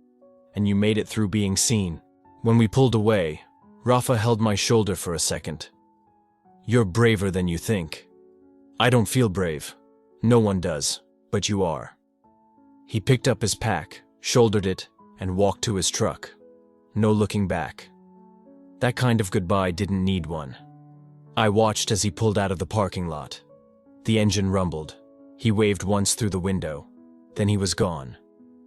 and you made it through being seen." When we pulled away, Rafa held my shoulder for a second. "You're braver than you think." "I don't feel brave. No one does, but you are." He picked up his pack, shouldered it, and walked to his truck. No looking back. That kind of goodbye didn't need one. I watched as he pulled out of the parking lot. The engine rumbled. He waved once through the window. Then he was gone,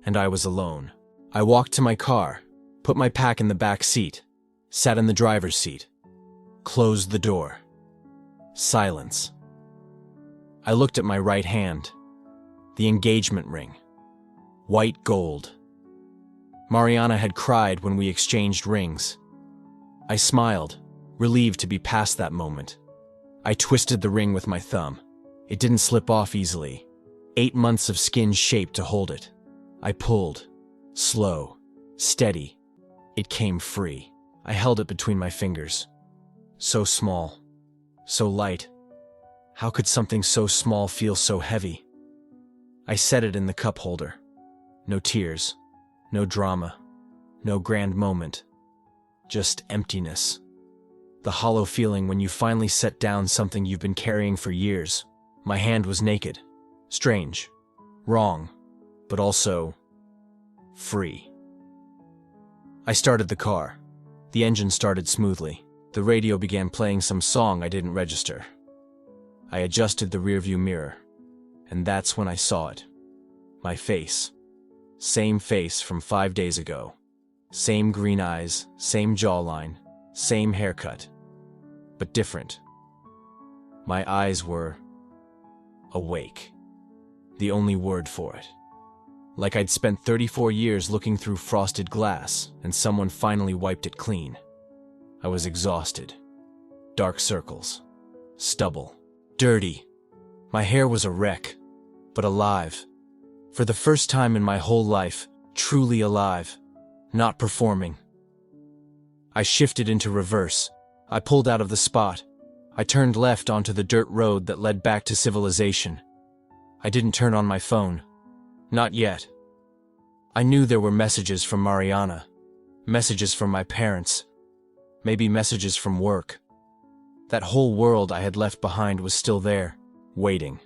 and I was alone. I walked to my car, put my pack in the back seat, sat in the driver's seat, closed the door. Silence. I looked at my right hand. The engagement ring. White gold. Mariana had cried when we exchanged rings. I smiled, relieved to be past that moment. I twisted the ring with my thumb. It didn't slip off easily. 8 months of skin shape to hold it. I pulled. Slow. Steady. It came free. I held it between my fingers. So small. So light. How could something so small feel so heavy? I set it in the cup holder. No tears. No drama. No grand moment. Just emptiness. The hollow feeling when you finally set down something you've been carrying for years. My hand was naked. Strange. Wrong. But also free. I started the car. The engine started smoothly. The radio began playing some song I didn't register. I adjusted the rearview mirror, and that's when I saw it. My face. Same face from 5 days ago. Same green eyes, same jawline, same haircut. But different. My eyes were awake. The only word for it. like I'd spent 34 years looking through frosted glass and someone finally wiped it clean. I was exhausted. Dark circles. Stubble. Dirty. My hair was a wreck, but alive. For the first time in my whole life, truly alive. Not performing. I shifted into reverse. I pulled out of the spot. I turned left onto the dirt road that led back to civilization. I didn't turn on my phone. Not yet. I knew there were messages from Mariana. Messages from my parents. Maybe messages from work. That whole world I had left behind was still there, waiting.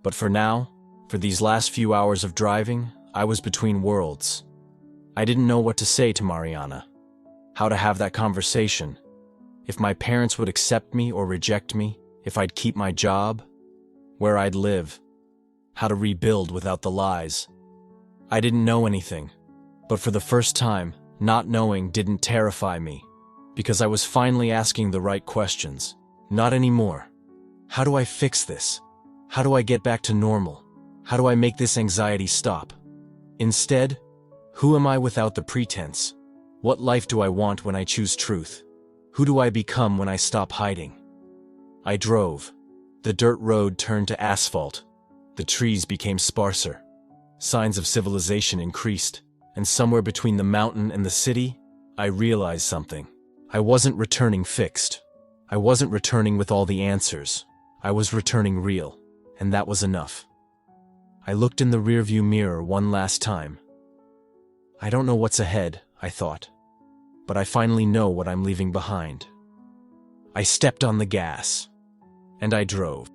But for now, for these last few hours of driving, I was between worlds. I didn't know what to say to Mariana. How to have that conversation. If my parents would accept me or reject me, if I'd keep my job, where I'd live, how to rebuild without the lies. I didn't know anything, but for the first time, not knowing didn't terrify me, because I was finally asking the right questions. Not anymore. How do I fix this? How do I get back to normal? How do I make this anxiety stop? Instead, who am I without the pretense? What life do I want when I choose truth? Who do I become when I stop hiding? I drove. The dirt road turned to asphalt. The trees became sparser. Signs of civilization increased. And somewhere between the mountain and the city, I realized something. I wasn't returning fixed. I wasn't returning with all the answers. I was returning real, and that was enough. I looked in the rearview mirror one last time. I don't know what's ahead, I thought, but I finally know what I'm leaving behind. I stepped on the gas, and I drove.